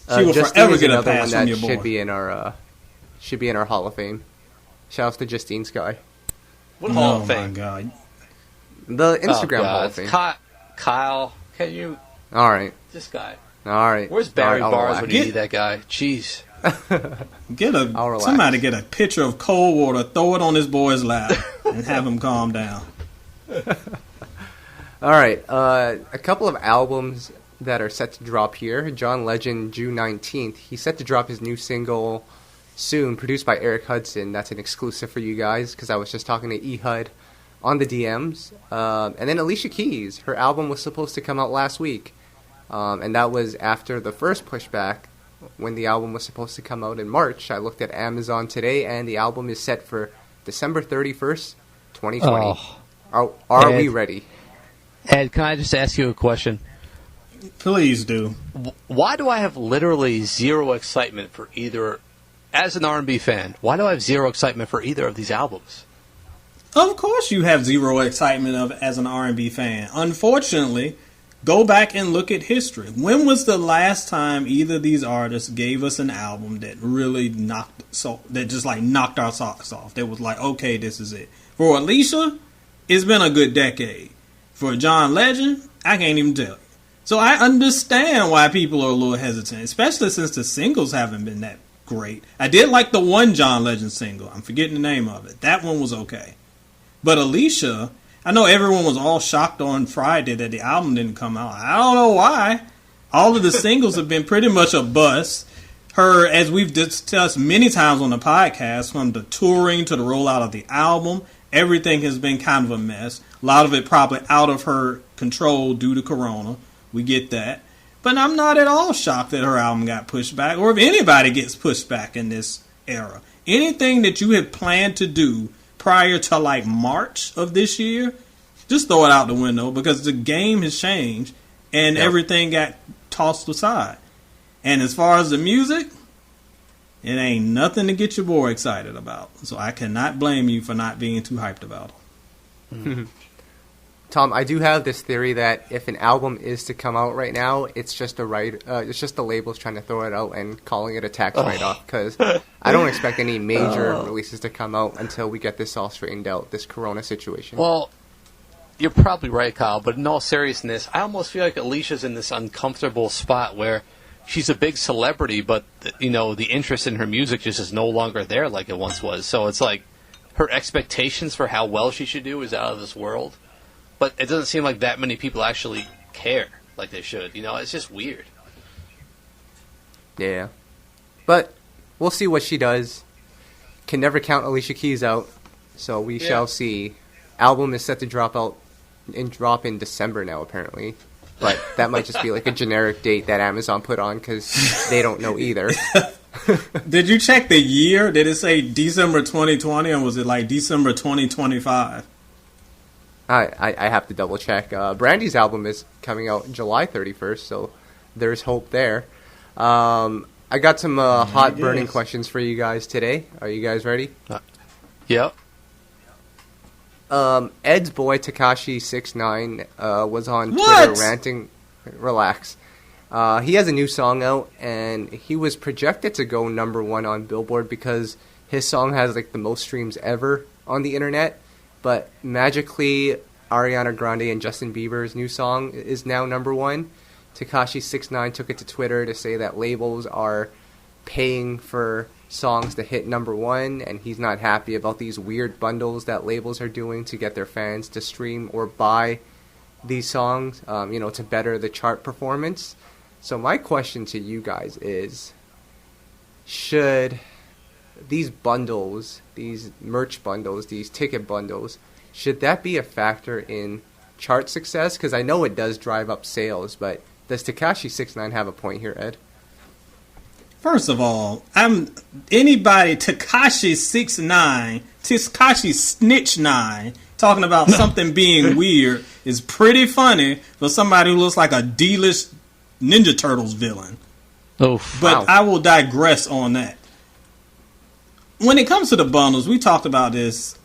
Speaker 2: She will forever get a pass from your boy.
Speaker 1: Should be in our Hall of Fame. Shout out to Justine Skye.
Speaker 3: What Hall of Fame?
Speaker 2: Oh my God!
Speaker 1: The Instagram Hall of Fame.
Speaker 3: Kyle, can you?
Speaker 1: All right.
Speaker 3: This guy.
Speaker 1: All right.
Speaker 3: Where's Barry Bars when you need that guy? Jeez.
Speaker 2: Somebody get a pitcher of cold water, throw it on this boy's lap, and have him calm down.
Speaker 1: All right. A couple of albums that are set to drop here. John Legend, June 19th. He's set to drop his new single soon, produced by Eric Hudson. That's an exclusive for you guys, because I was just talking to E-Hud on the DMs. And then Alicia Keys. Her album was supposed to come out last week. And that was after the first pushback, when the album was supposed to come out in March. I looked at Amazon today, and the album is set for December 31st, 2020. Are we ready?
Speaker 3: Ed, can I just ask you a question?
Speaker 2: Please do.
Speaker 3: Why do I have literally zero excitement for either, as an R&B fan, why do I have zero excitement for either of these albums?
Speaker 2: Of course you have zero excitement as an R&B fan. Unfortunately, go back and look at history. When was the last time either of these artists gave us an album that really knocked our socks off? That was like, okay, this is it. For Alicia, it's been a good decade. For John Legend, I can't even tell you. So I understand why people are a little hesitant, especially since the singles haven't been that great. I did like the one John Legend single. I'm forgetting the name of it. That one was okay. But Alicia, I know everyone was all shocked on Friday that the album didn't come out. I don't know why. All of the singles have been pretty much a bust. Her, as we've discussed many times on the podcast, from the touring to the rollout of the album, everything has been kind of a mess. A lot of it probably out of her control due to Corona. We get that. But I'm not at all shocked that her album got pushed back, or if anybody gets pushed back in this era. Anything that you had planned to do prior to like March of this year, just throw it out the window, because the game has changed and everything got tossed aside. And as far as the music, it ain't nothing to get your boy excited about. So I cannot blame you for not being too hyped about it.
Speaker 1: Tom, I do have this theory that if an album is to come out right now, it's just the labels trying to throw it out and calling it a tax write-off, because I don't expect any major releases to come out until we get this all straightened out, this Corona situation.
Speaker 3: Well, you're probably right, Kyle, but in all seriousness, I almost feel like Alicia's in this uncomfortable spot where she's a big celebrity, but the interest in her music just is no longer there like it once was. So it's like her expectations for how well she should do is out of this world. But it doesn't seem like that many people actually care like they should. It's just weird.
Speaker 1: Yeah. But we'll see what she does. Can never count Alicia Keys out. So we shall see. Album is set to drop in December now, apparently. But that might just be like a generic date that Amazon put on, because they don't know either.
Speaker 2: Did you check the year? Did it say December 2020, or was it like December 2025?
Speaker 1: I have to double check. Brandy's album is coming out July 31st, so there's hope there. I got some hot burning questions for you guys today. Are you guys ready?
Speaker 3: Yep.
Speaker 1: Ed's boy Tekashi 6ix9ine was on Twitter ranting. Relax. He has a new song out, and he was projected to go #1 on Billboard because his song has like the most streams ever on the internet. But magically, Ariana Grande and Justin Bieber's new song is now #1. Tekashi 6ix9ine took it to Twitter to say that labels are paying for songs to hit #1, and he's not happy about these weird bundles that labels are doing to get their fans to stream or buy these songs, to better the chart performance. So my question to you guys is, should these bundles, these merch bundles, these ticket bundles, should that be a factor in chart success? Because I know it does drive up sales, but does Tekashi 6ix9ine have a point here, Ed?
Speaker 2: First of all, Tekashi 6ix9ine, Tekashi Snitch 9, talking about something being weird is pretty funny for somebody who looks like a D-list Ninja Turtles villain.
Speaker 3: Oh,
Speaker 2: but
Speaker 3: wow.
Speaker 2: I will digress on that. When it comes to the bundles, we talked about this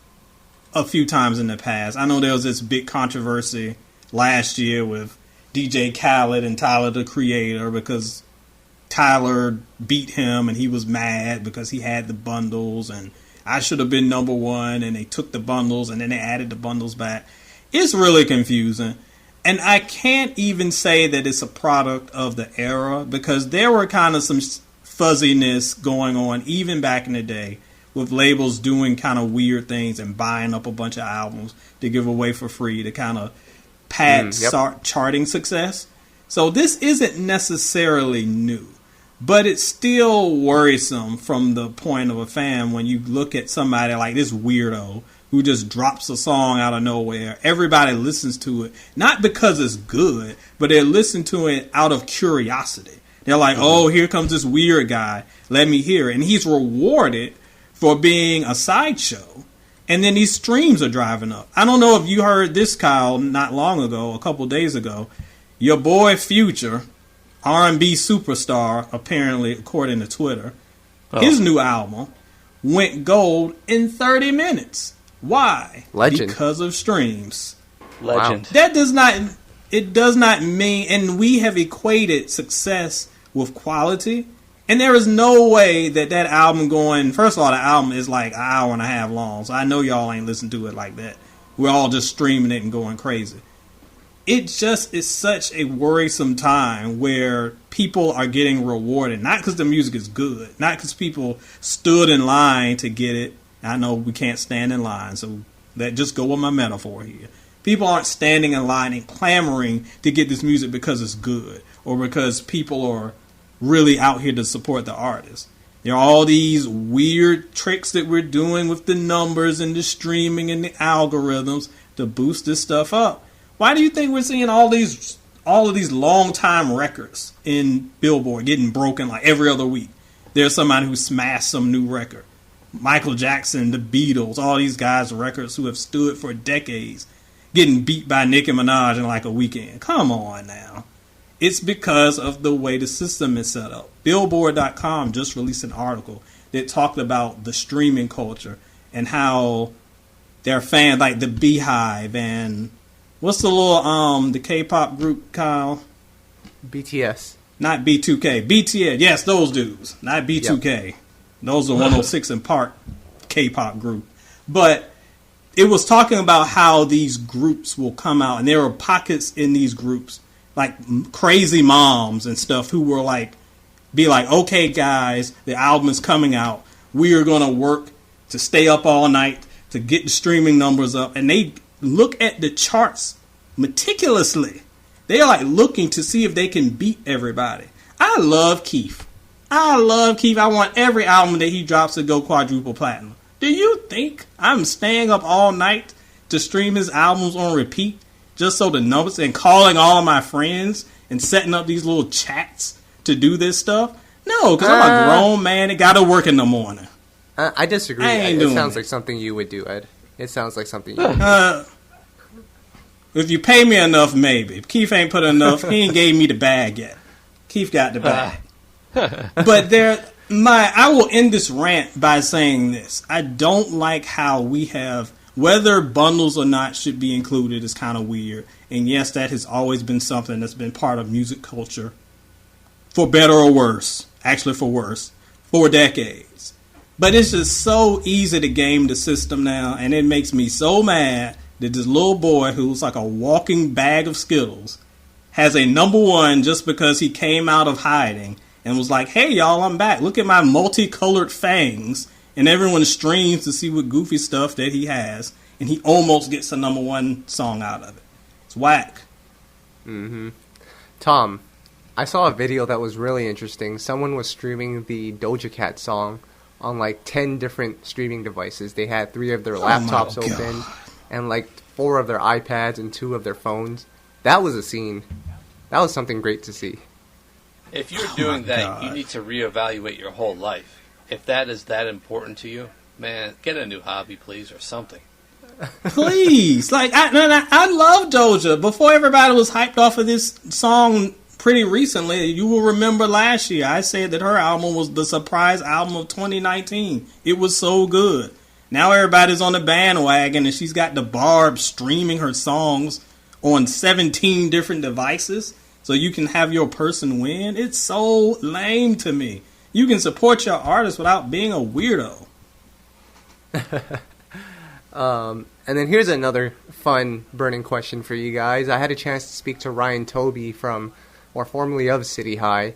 Speaker 2: a few times in the past. I know there was this big controversy last year with DJ Khaled and Tyler, the Creator, because Tyler beat him and he was mad because he had the bundles and I should have been #1, and they took the bundles and then they added the bundles back. It's really confusing. And I can't even say that it's a product of the era, because there were kind of some fuzziness going on even back in the day with labels doing kind of weird things and buying up a bunch of albums to give away for free to kind of pad charting success. So this isn't necessarily new, but it's still worrisome from the point of a fan when you look at somebody like this weirdo who just drops a song out of nowhere. Everybody listens to it, not because it's good, but they listen to it out of curiosity. They're like, oh, here comes this weird guy. Let me hear it. And he's rewarded for being a sideshow. And then these streams are driving up. I don't know if you heard this, Kyle, not long ago, a couple days ago. Your boy Future, R&B superstar, apparently, according to Twitter, his new album went gold in 30 minutes. Why?
Speaker 1: Legend.
Speaker 2: Because of streams.
Speaker 3: Legend.
Speaker 2: Wow. That does not mean, and we have equated success with quality, and there is no way that album going, first of all, the album is like an hour and a half long, so I know y'all ain't listened to it like that. We're all just streaming it and going crazy. It just is such a worrisome time where people are getting rewarded, not because the music is good, not because people stood in line to get it. I know we can't stand in line, so that just go with my metaphor here. People aren't standing in line and clamoring to get this music because it's good or because people are really out here to support the artist. There are all these weird tricks that we're doing with the numbers and the streaming and the algorithms to boost this stuff up. Why do you think we're seeing all of these long time records in Billboard getting broken like every other week? There's somebody who smashed some new record. Michael Jackson, the Beatles, all these guys' records who have stood for decades getting beat by Nicki Minaj in like a weekend. Come on now. It's because of the way the system is set up. Billboard.com just released an article that talked about the streaming culture and how their fans, like the Beehive and what's the little the K-pop group, Kyle?
Speaker 1: BTS.
Speaker 2: Not B2K. BTS. Yes, those dudes. Not B2K. Yep. Those are 106 in Park K-pop group. But it was talking about how these groups will come out, and there are pockets in these groups, like crazy moms and stuff, who will be like, okay, guys, the album is coming out. We are going to work to stay up all night to get the streaming numbers up. And they look at the charts meticulously. They are looking to see if they can beat everybody. I love Keith. I want every album that he drops to go quadruple platinum. Do you think I'm staying up all night to stream his albums on repeat just so the numbers, and calling all of my friends and setting up these little chats to do this stuff? No, because I'm a grown man that got to work in the morning.
Speaker 1: I disagree. It sounds like something you would do, Ed. It sounds like something you would do.
Speaker 2: If you pay me enough, maybe. If Keith ain't put enough, he ain't gave me the bag yet. Keith got the bag. But I will end this rant by saying this. I don't like how we have Whether bundles or not should be included is kind of weird. And yes, that has always been something that's been part of music culture, for better or worse, actually for worse, for decades. But it's just so easy to game the system now, and it makes me so mad that this little boy who's like a walking bag of Skittles has a number one just because he came out of hiding and was like, hey y'all, I'm back. Look at my multicolored fangs. And everyone streams to see what goofy stuff that he has. And he almost gets a number one song out of it. It's whack.
Speaker 1: Mm-hmm. Tom, I saw a video that was really interesting. Someone was streaming the Doja Cat song on like 10 different streaming devices. They had 3 of their laptops open and like 4 of their iPads and 2 of their phones. That was a scene. That was something great to see.
Speaker 3: If you're doing that, you need to reevaluate your whole life. If that is that important to you, man, get a new hobby, please, or something.
Speaker 2: Please. Like, I love Doja. Before everybody was hyped off of this song pretty recently, you will remember last year, I said that her album was the surprise album of 2019. It was so good. Now everybody's on the bandwagon, and she's got the Barb streaming her songs on 17 different devices so you can have your person win. It's so lame to me. You can support your artist without being a weirdo.
Speaker 1: And then here's another fun burning question for you guys. I had a chance to speak to Ryan Toby formerly of City High,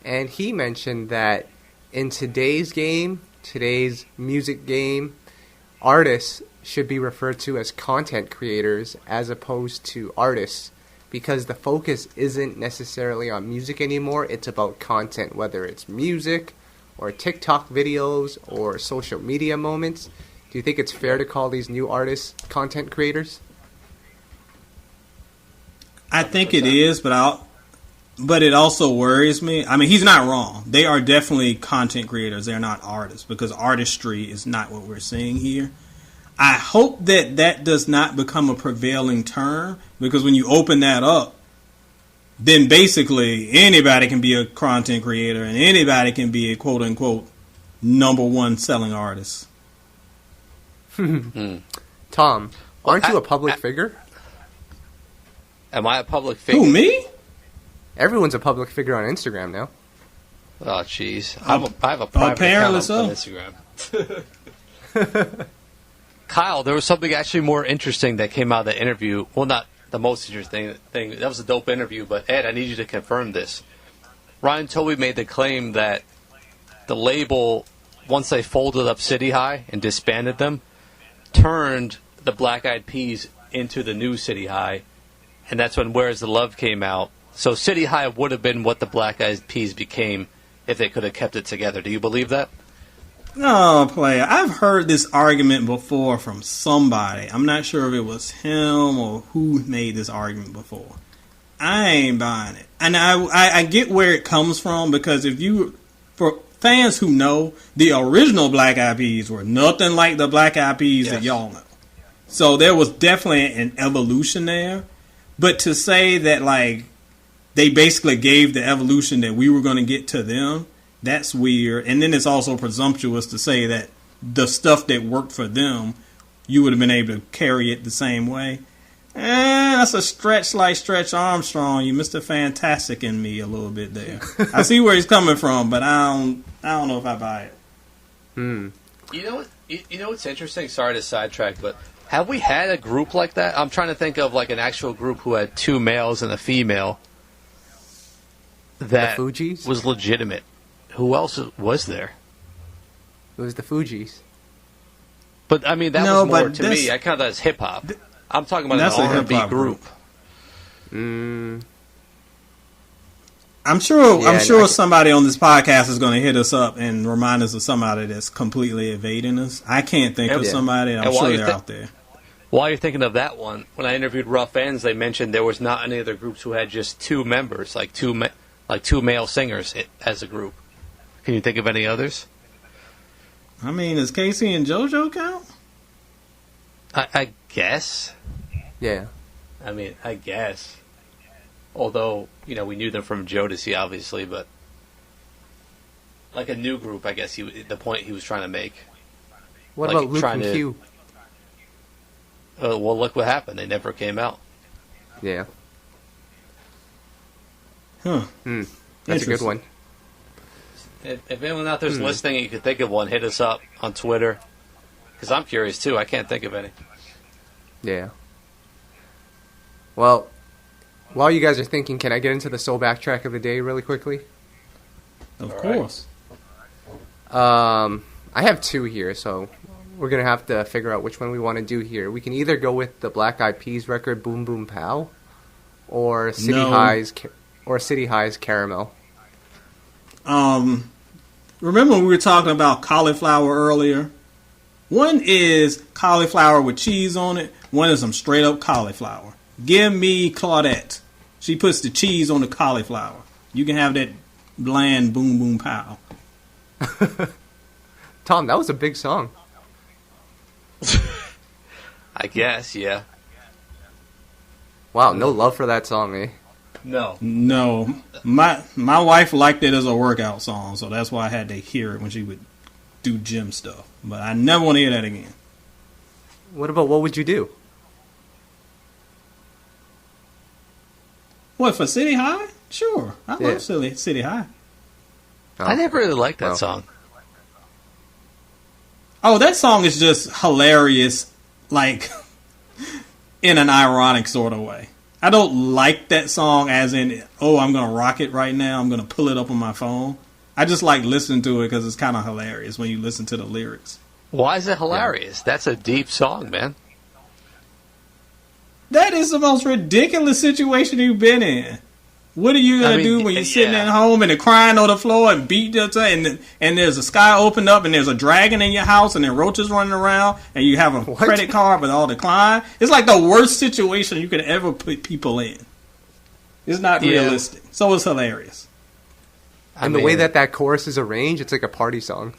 Speaker 1: and he mentioned that in today's music game, artists should be referred to as content creators as opposed to artists, because the focus isn't necessarily on music anymore. It's about content, whether it's music or TikTok videos or social media moments. Do you think it's fair to call these new artists content creators?
Speaker 2: I think it is, but it also worries me. I mean, he's not wrong. They are definitely content creators. They're not artists, because artistry is not what we're seeing here. I hope that does not become a prevailing term, because when you open that up, then basically anybody can be a content creator and anybody can be a quote-unquote number one selling artist.
Speaker 1: Tom, aren't you a public figure?
Speaker 3: Am I a public figure?
Speaker 2: Who, me?
Speaker 1: Everyone's a public figure on Instagram now.
Speaker 3: Oh, jeez. I have a private account on Instagram. Kyle, there was something actually more interesting that came out of the interview. Well, not the most interesting thing. That was a dope interview, but Ed, I need you to confirm this. Ryan Toby made the claim that the label, once they folded up City High and disbanded them, turned the Black Eyed Peas into the new City High, and that's when Where's the Love came out. So City High would have been what the Black Eyed Peas became if they could have kept it together. Do you believe that?
Speaker 2: No, player. I've heard this argument before from somebody. I'm not sure if it was him or who made this argument before. I ain't buying it. And I get where it comes from, because for fans who know, the original Black Eyed Peas were nothing like the Black Eyed Peas that y'all know. So there was definitely an evolution there. But to say that, like, they basically gave the evolution that we were going to get to them, that's weird. And then it's also presumptuous to say that the stuff that worked for them, you would have been able to carry it the same way. That's a stretch like Stretch Armstrong. You Mr. Fantastic in me a little bit there. I see where he's coming from, but I don't know if I buy it.
Speaker 3: You know what's interesting? Sorry to sidetrack, but have we had a group like that? I'm trying to think of like an actual group who had 2 males and a female that
Speaker 1: the Fugees?
Speaker 3: Was legitimate. Who else was there?
Speaker 1: It was the Fugees.
Speaker 3: But I mean, that was more to me. I count that as hip hop. I'm talking about an R&B group.
Speaker 2: I'm sure somebody on this podcast is going to hit us up and remind us of somebody that's completely evading us. I can't think of somebody. I'm sure they're out there.
Speaker 3: While you're thinking of that one, when I interviewed Rough Ends, they mentioned there was not any other groups who had just 2 members, like two male singers as a group. Can you think of any others?
Speaker 2: I mean, does Casey and JoJo count?
Speaker 3: I guess.
Speaker 1: Yeah.
Speaker 3: I mean, I guess. Although, we knew them from Jodeci, obviously, but like a new group, I guess the point he was trying to make.
Speaker 1: What about Luke and Q?
Speaker 3: well, look what happened. They never came out.
Speaker 1: Yeah.
Speaker 2: Huh.
Speaker 1: That's a good one.
Speaker 3: If anyone out there's listening and you can think of one, hit us up on Twitter. Because I'm curious, too. I can't think of any.
Speaker 1: Yeah. Well, while you guys are thinking, can I get into the SoulBack track of the day really quickly?
Speaker 2: Of course.
Speaker 1: I have two here, so we're going to have to figure out which one we want to do here. We can either go with the Black Eyed Peas record, Boom Boom Pow, or City High's Caramel.
Speaker 2: Remember when we were talking about cauliflower earlier? One is cauliflower with cheese on it. One is some straight up cauliflower. Give me Claudette. She puts the cheese on the cauliflower. You can have that bland Boom Boom Pow.
Speaker 1: Tom, that was a big song.
Speaker 3: I guess, yeah.
Speaker 1: Wow, no love for that song, eh?
Speaker 3: No.
Speaker 2: My wife liked it as a workout song, so that's why I had to hear it when she would do gym stuff. But I never want to hear that again.
Speaker 1: What would you do?
Speaker 2: What, for City High? Sure. I love City High.
Speaker 1: Oh.
Speaker 3: I never really liked that song.
Speaker 2: Oh, that song is just hilarious, like, in an ironic sort of way. I don't like that song as in, I'm going to rock it right now. I'm going to pull it up on my phone. I just like listening to it because it's kind of hilarious when you listen to the lyrics.
Speaker 3: Why is it hilarious? That's a deep song, man.
Speaker 2: That is the most ridiculous situation you've been in. What are you going to do when you're sitting at home and they're crying on the floor and beat up and there's a sky opened up and there's a dragon in your house and there are roaches running around and you have a credit card but all declined? It's like the worst situation you could ever put people in. It's not realistic. So it's hilarious.
Speaker 1: And the way that chorus is arranged, it's like a party song.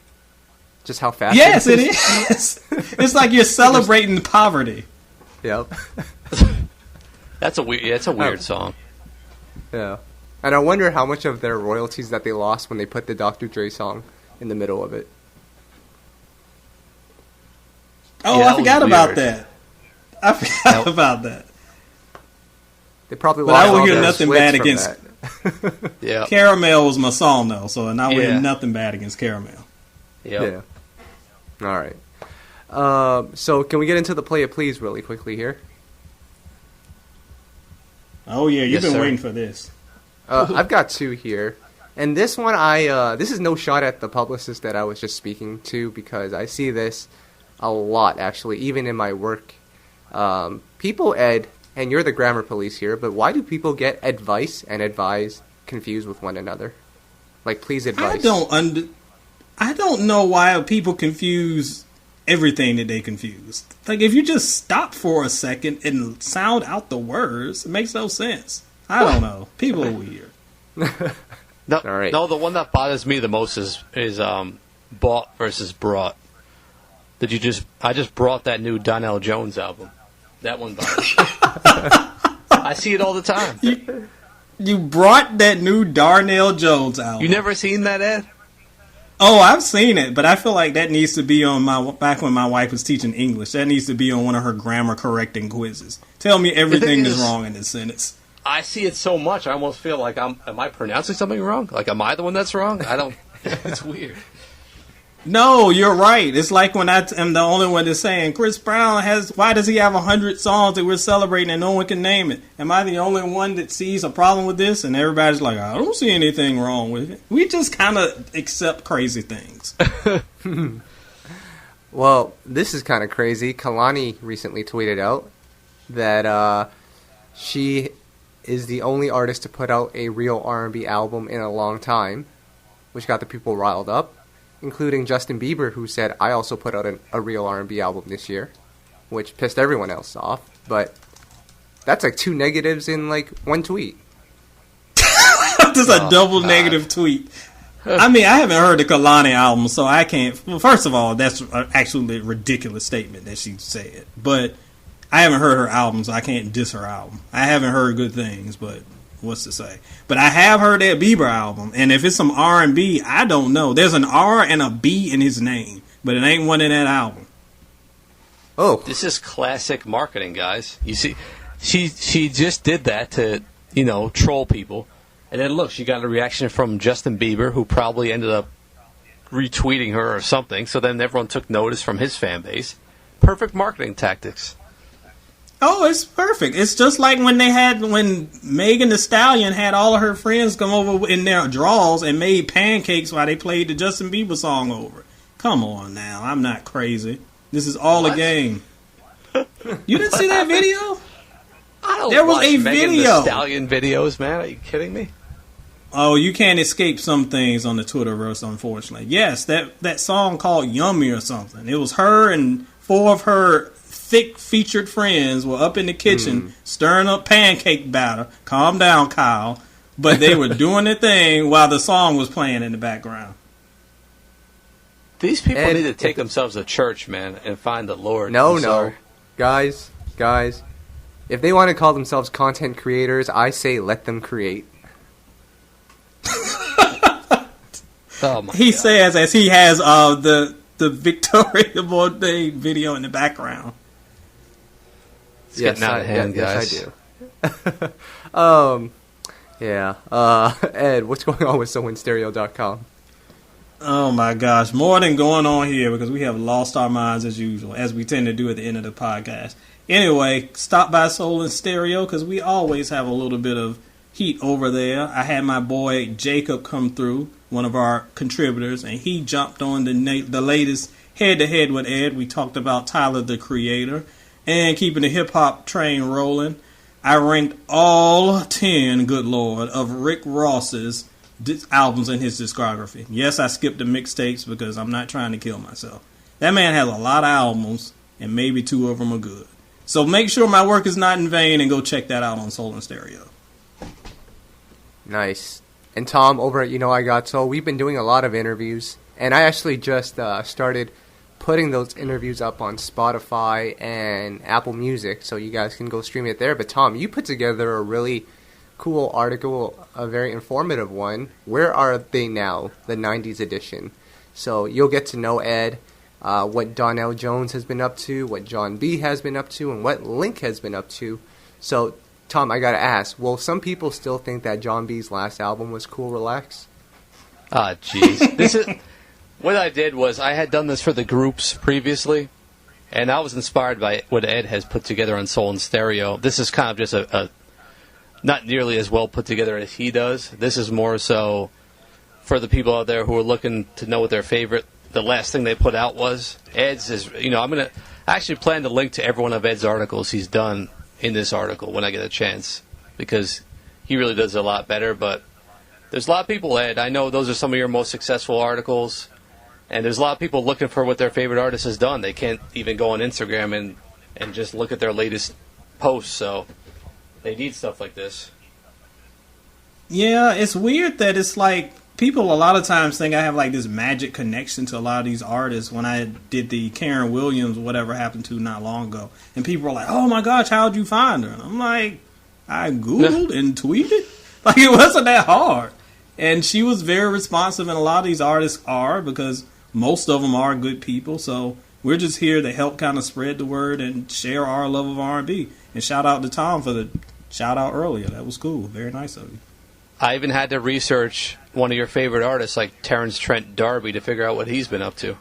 Speaker 1: Just how fast
Speaker 2: it is. It's like you're celebrating poverty.
Speaker 1: Yep.
Speaker 3: It's a weird song.
Speaker 1: Yeah. And I wonder how much of their royalties that they lost when they put the Dr. Dre song in the middle of it.
Speaker 2: Oh, I forgot about that. About that.
Speaker 1: They probably
Speaker 2: lost I will hear nothing bad against
Speaker 3: Yeah.
Speaker 2: Caramel was my song though, so and I will hear nothing bad against Caramel.
Speaker 3: Yep.
Speaker 1: Yeah. All right. So can we get into the Playa Please really quickly here?
Speaker 2: Oh yeah, you've been waiting for this.
Speaker 1: I've got two here, and this one this is no shot at the publicist that I was just speaking to because I see this a lot actually, even in my work. People, Ed, and you're the grammar police here, but why do people get advice and advise confused with one another? Like, please advise.
Speaker 2: I don't know why people confuse everything that they confuse. Like, if you just stop for a second and sound out the words, it makes no sense. I don't know. People are weird.
Speaker 3: No, all right. No, the one that bothers me the most is bought versus brought. I just brought that new Donell Jones album. That one bothers me. I see it all the time.
Speaker 2: You brought that new Darnell Jones album.
Speaker 3: You never seen that, Ed?
Speaker 2: Oh, I've seen it, but I feel like that needs to be on back when my wife was teaching English. That needs to be on one of her grammar correcting quizzes. Tell me everything is wrong in this sentence.
Speaker 3: I see it so much, I almost feel like am I pronouncing something wrong? Like, am I the one that's wrong? I don't, it's weird.
Speaker 2: No, you're right. It's like when I am the only one that's saying, Chris Brown why does he have 100 songs that we're celebrating and no one can name it? Am I the only one that sees a problem with this? And everybody's like, I don't see anything wrong with it. We just kind of accept crazy things.
Speaker 1: Well, this is kind of crazy. Kehlani recently tweeted out that she is the only artist to put out a real R&B album in a long time, which got the people riled up, including Justin Bieber, who said, I also put out a real R&B album this year, which pissed everyone else off. But that's like two negatives in like one tweet.
Speaker 2: Just a double negative tweet. I mean, I haven't heard the Kehlani album, so I can't. Well, first of all, that's actually a ridiculous statement that she said. But I haven't heard her album, so I can't diss her album. I haven't heard good things, but what's to say? But I have heard that Bieber album, and if it's some R&B, I don't know. There's an R and a B in his name, but it ain't one in that album.
Speaker 1: Oh.
Speaker 3: This is classic marketing, guys. You see, she just did that to, troll people. And then look, she got a reaction from Justin Bieber, who probably ended up retweeting her or something. So then everyone took notice from his fan base. Perfect marketing tactics.
Speaker 2: Oh, it's perfect. It's just like when Megan Thee Stallion had all of her friends come over in their draws and made pancakes while they played the Justin Bieber song over. Come on now, I'm not crazy. This is all a game. You didn't see that video?
Speaker 3: There was a Megan Thee Stallion videos, man. Are you kidding me?
Speaker 2: Oh, you can't escape some things on the Twitterverse, unfortunately. Yes, that song called Yummy or something. It was her and 4 of her thick featured friends were up in the kitchen stirring up pancake batter. Calm down, Kyle. But they were doing their thing while the song was playing in the background.
Speaker 3: These people need to take themselves to church, man, and find the Lord.
Speaker 1: No. Guys. If they want to call themselves content creators, I say let them create.
Speaker 3: Oh my
Speaker 2: he
Speaker 3: God.
Speaker 2: says as he has the Victoria Monet video in the background.
Speaker 3: It's getting out of hand, guys.
Speaker 1: Yes, I do. Yeah. Ed, what's going on with SoulInStereo.com?
Speaker 2: Oh my gosh, more than going on here because we have lost our minds as usual, as we tend to do at the end of the podcast. Anyway, stop by Soul and Stereo because we always have a little bit of heat over there. I had my boy Jacob come through, one of our contributors, and he jumped on the latest head-to-head with Ed. We talked about Tyler, the Creator, and keeping the hip-hop train rolling. I ranked all 10, good Lord, of Rick Ross's albums in his discography. Yes, I skipped the mixtapes because I'm not trying to kill myself. That man has a lot of albums, and maybe 2 of them are good. So make sure my work is not in vain and go check that out on Soul and Stereo.
Speaker 1: Nice. And Tom, over at I Got Soul, we've been doing a lot of interviews, and I actually just started putting those interviews up on Spotify and Apple Music, so you guys can go stream it there. But Tom, you put together a really cool article, a very informative one. Where are they now? The 90s edition. So you'll get to know Ed, what Donnell Jones has been up to, what John B has been up to, and what Link has been up to. So Tom, I gotta ask, will some people still think that John B's last album was Cool Relax?
Speaker 3: Ah, jeez. What I did was I had done this for the groups previously, and I was inspired by what Ed has put together on Soul and Stereo. This is kind of just a not nearly as well put together as he does. This is more so for the people out there who are looking to know what their favorite, the last thing they put out was. Ed's is, I actually plan to link to every one of Ed's articles he's done in this article when I get a chance, because he really does a lot better. But there's a lot of people, Ed, I know those are some of your most successful articles, and there's a lot of people looking for what their favorite artist has done. They can't even go on Instagram and just look at their latest posts, so they need stuff like this.
Speaker 2: Yeah, it's weird that it's like people a lot of times think I have like this magic connection to a lot of these artists. When I did the Karen Williams Whatever Happened To not long ago, and people were like, oh my gosh, how'd you find her? And I'm like, I Googled and tweeted. Like, it wasn't that hard. And she was very responsive, and a lot of these artists are, because most of them are good people. So we're just here to help kind of spread the word and share our love of R&B. And shout out to Tom for the shout out earlier. That was cool. Very nice of you.
Speaker 3: I even had to research one of your favorite artists, like Terrence Trent D'Arby, to figure out what he's been up to.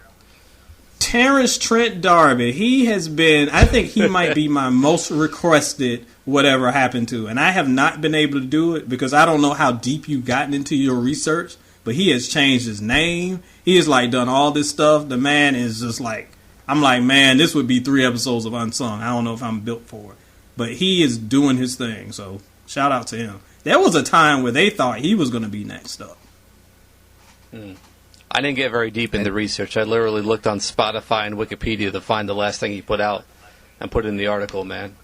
Speaker 2: Terrence Trent D'Arby, he has been, I think he might be my most requested Whatever Happened To. And I have not been able to do it because I don't know how deep you've gotten into your research, but he has changed his name. He has like done all this stuff. The man is just like, I'm like, man, this would be 3 episodes of Unsung. I don't know if I'm built for it. But he is doing his thing, so shout out to him. There was a time where they thought he was going to be next up.
Speaker 3: I didn't get very deep in the research. I literally looked on Spotify and Wikipedia to find the last thing he put out and put it in the article, man.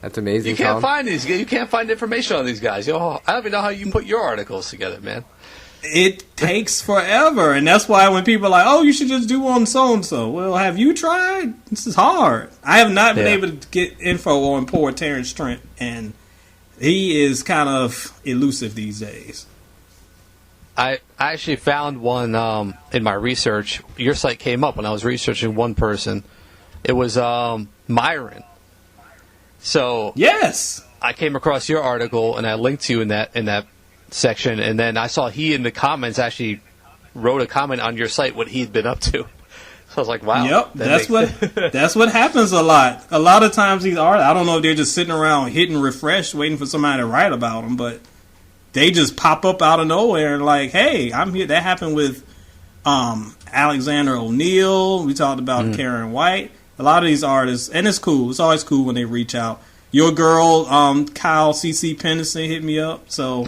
Speaker 1: That's amazing,
Speaker 3: You can't
Speaker 1: Tom.
Speaker 3: find these. You can't find information on these guys. I don't even know how you put your articles together, man.
Speaker 2: It takes forever, and that's why when people are like, oh, you should just do on so-and-so. Well, have you tried? This is hard. I have not been able to get info on poor Terrence Trent, and he is kind of elusive these days.
Speaker 3: I actually found one in my research. Your site came up when I was researching one person. It was Myron. So
Speaker 2: yes,
Speaker 3: I came across your article and I linked to you in that section, and then I saw he in the comments actually wrote a comment on your site what he'd been up to. So I was like, wow.
Speaker 2: Yep, that's what happens a lot. A lot of times these artists, I don't know if they're just sitting around hitting refresh waiting for somebody to write about them, but they just pop up out of nowhere and like, hey, I'm here. That happened with Alexander O'Neal. We talked about Karen White. A lot of these artists, and it's cool. It's always cool when they reach out. Your girl, Kyle C.C. Pennison, hit me up. So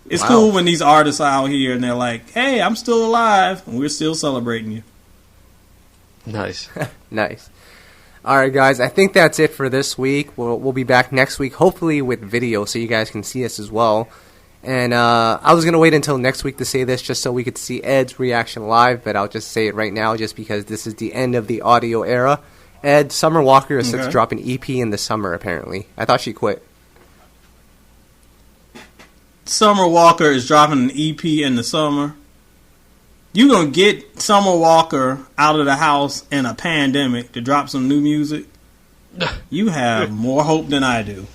Speaker 2: it's cool when these artists are out here and they're like, hey, I'm still alive, and we're still celebrating you.
Speaker 3: Nice.
Speaker 1: Nice. All right, guys. I think that's it for this week. We'll be back next week, hopefully with video, so you guys can see us as well. And I was going to wait until next week to say this just so we could see Ed's reaction live, but I'll just say it right now just because this is the end of the audio era. Ed, Summer Walker is set to drop an EP in the summer, apparently. I thought she quit.
Speaker 2: Summer Walker is dropping an EP in the summer. You going to get Summer Walker out of the house in a pandemic to drop some new music? You have more hope than I do.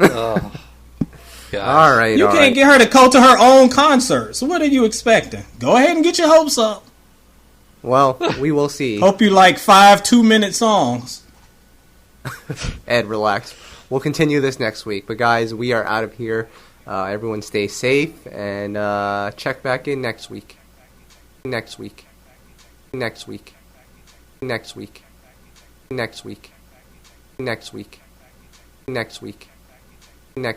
Speaker 3: Oh.
Speaker 1: All right.
Speaker 2: You can't get her to go to her own concert. So what are you expecting? Go ahead and get your hopes up.
Speaker 1: Well, we will see.
Speaker 2: Hope you like 5 2-minute songs.
Speaker 1: Ed, relax. We'll continue this next week. But guys, we are out of here. Everyone stay safe and check back in next week. Next week. Next week. Next week. Next week. Next week. Next week. Next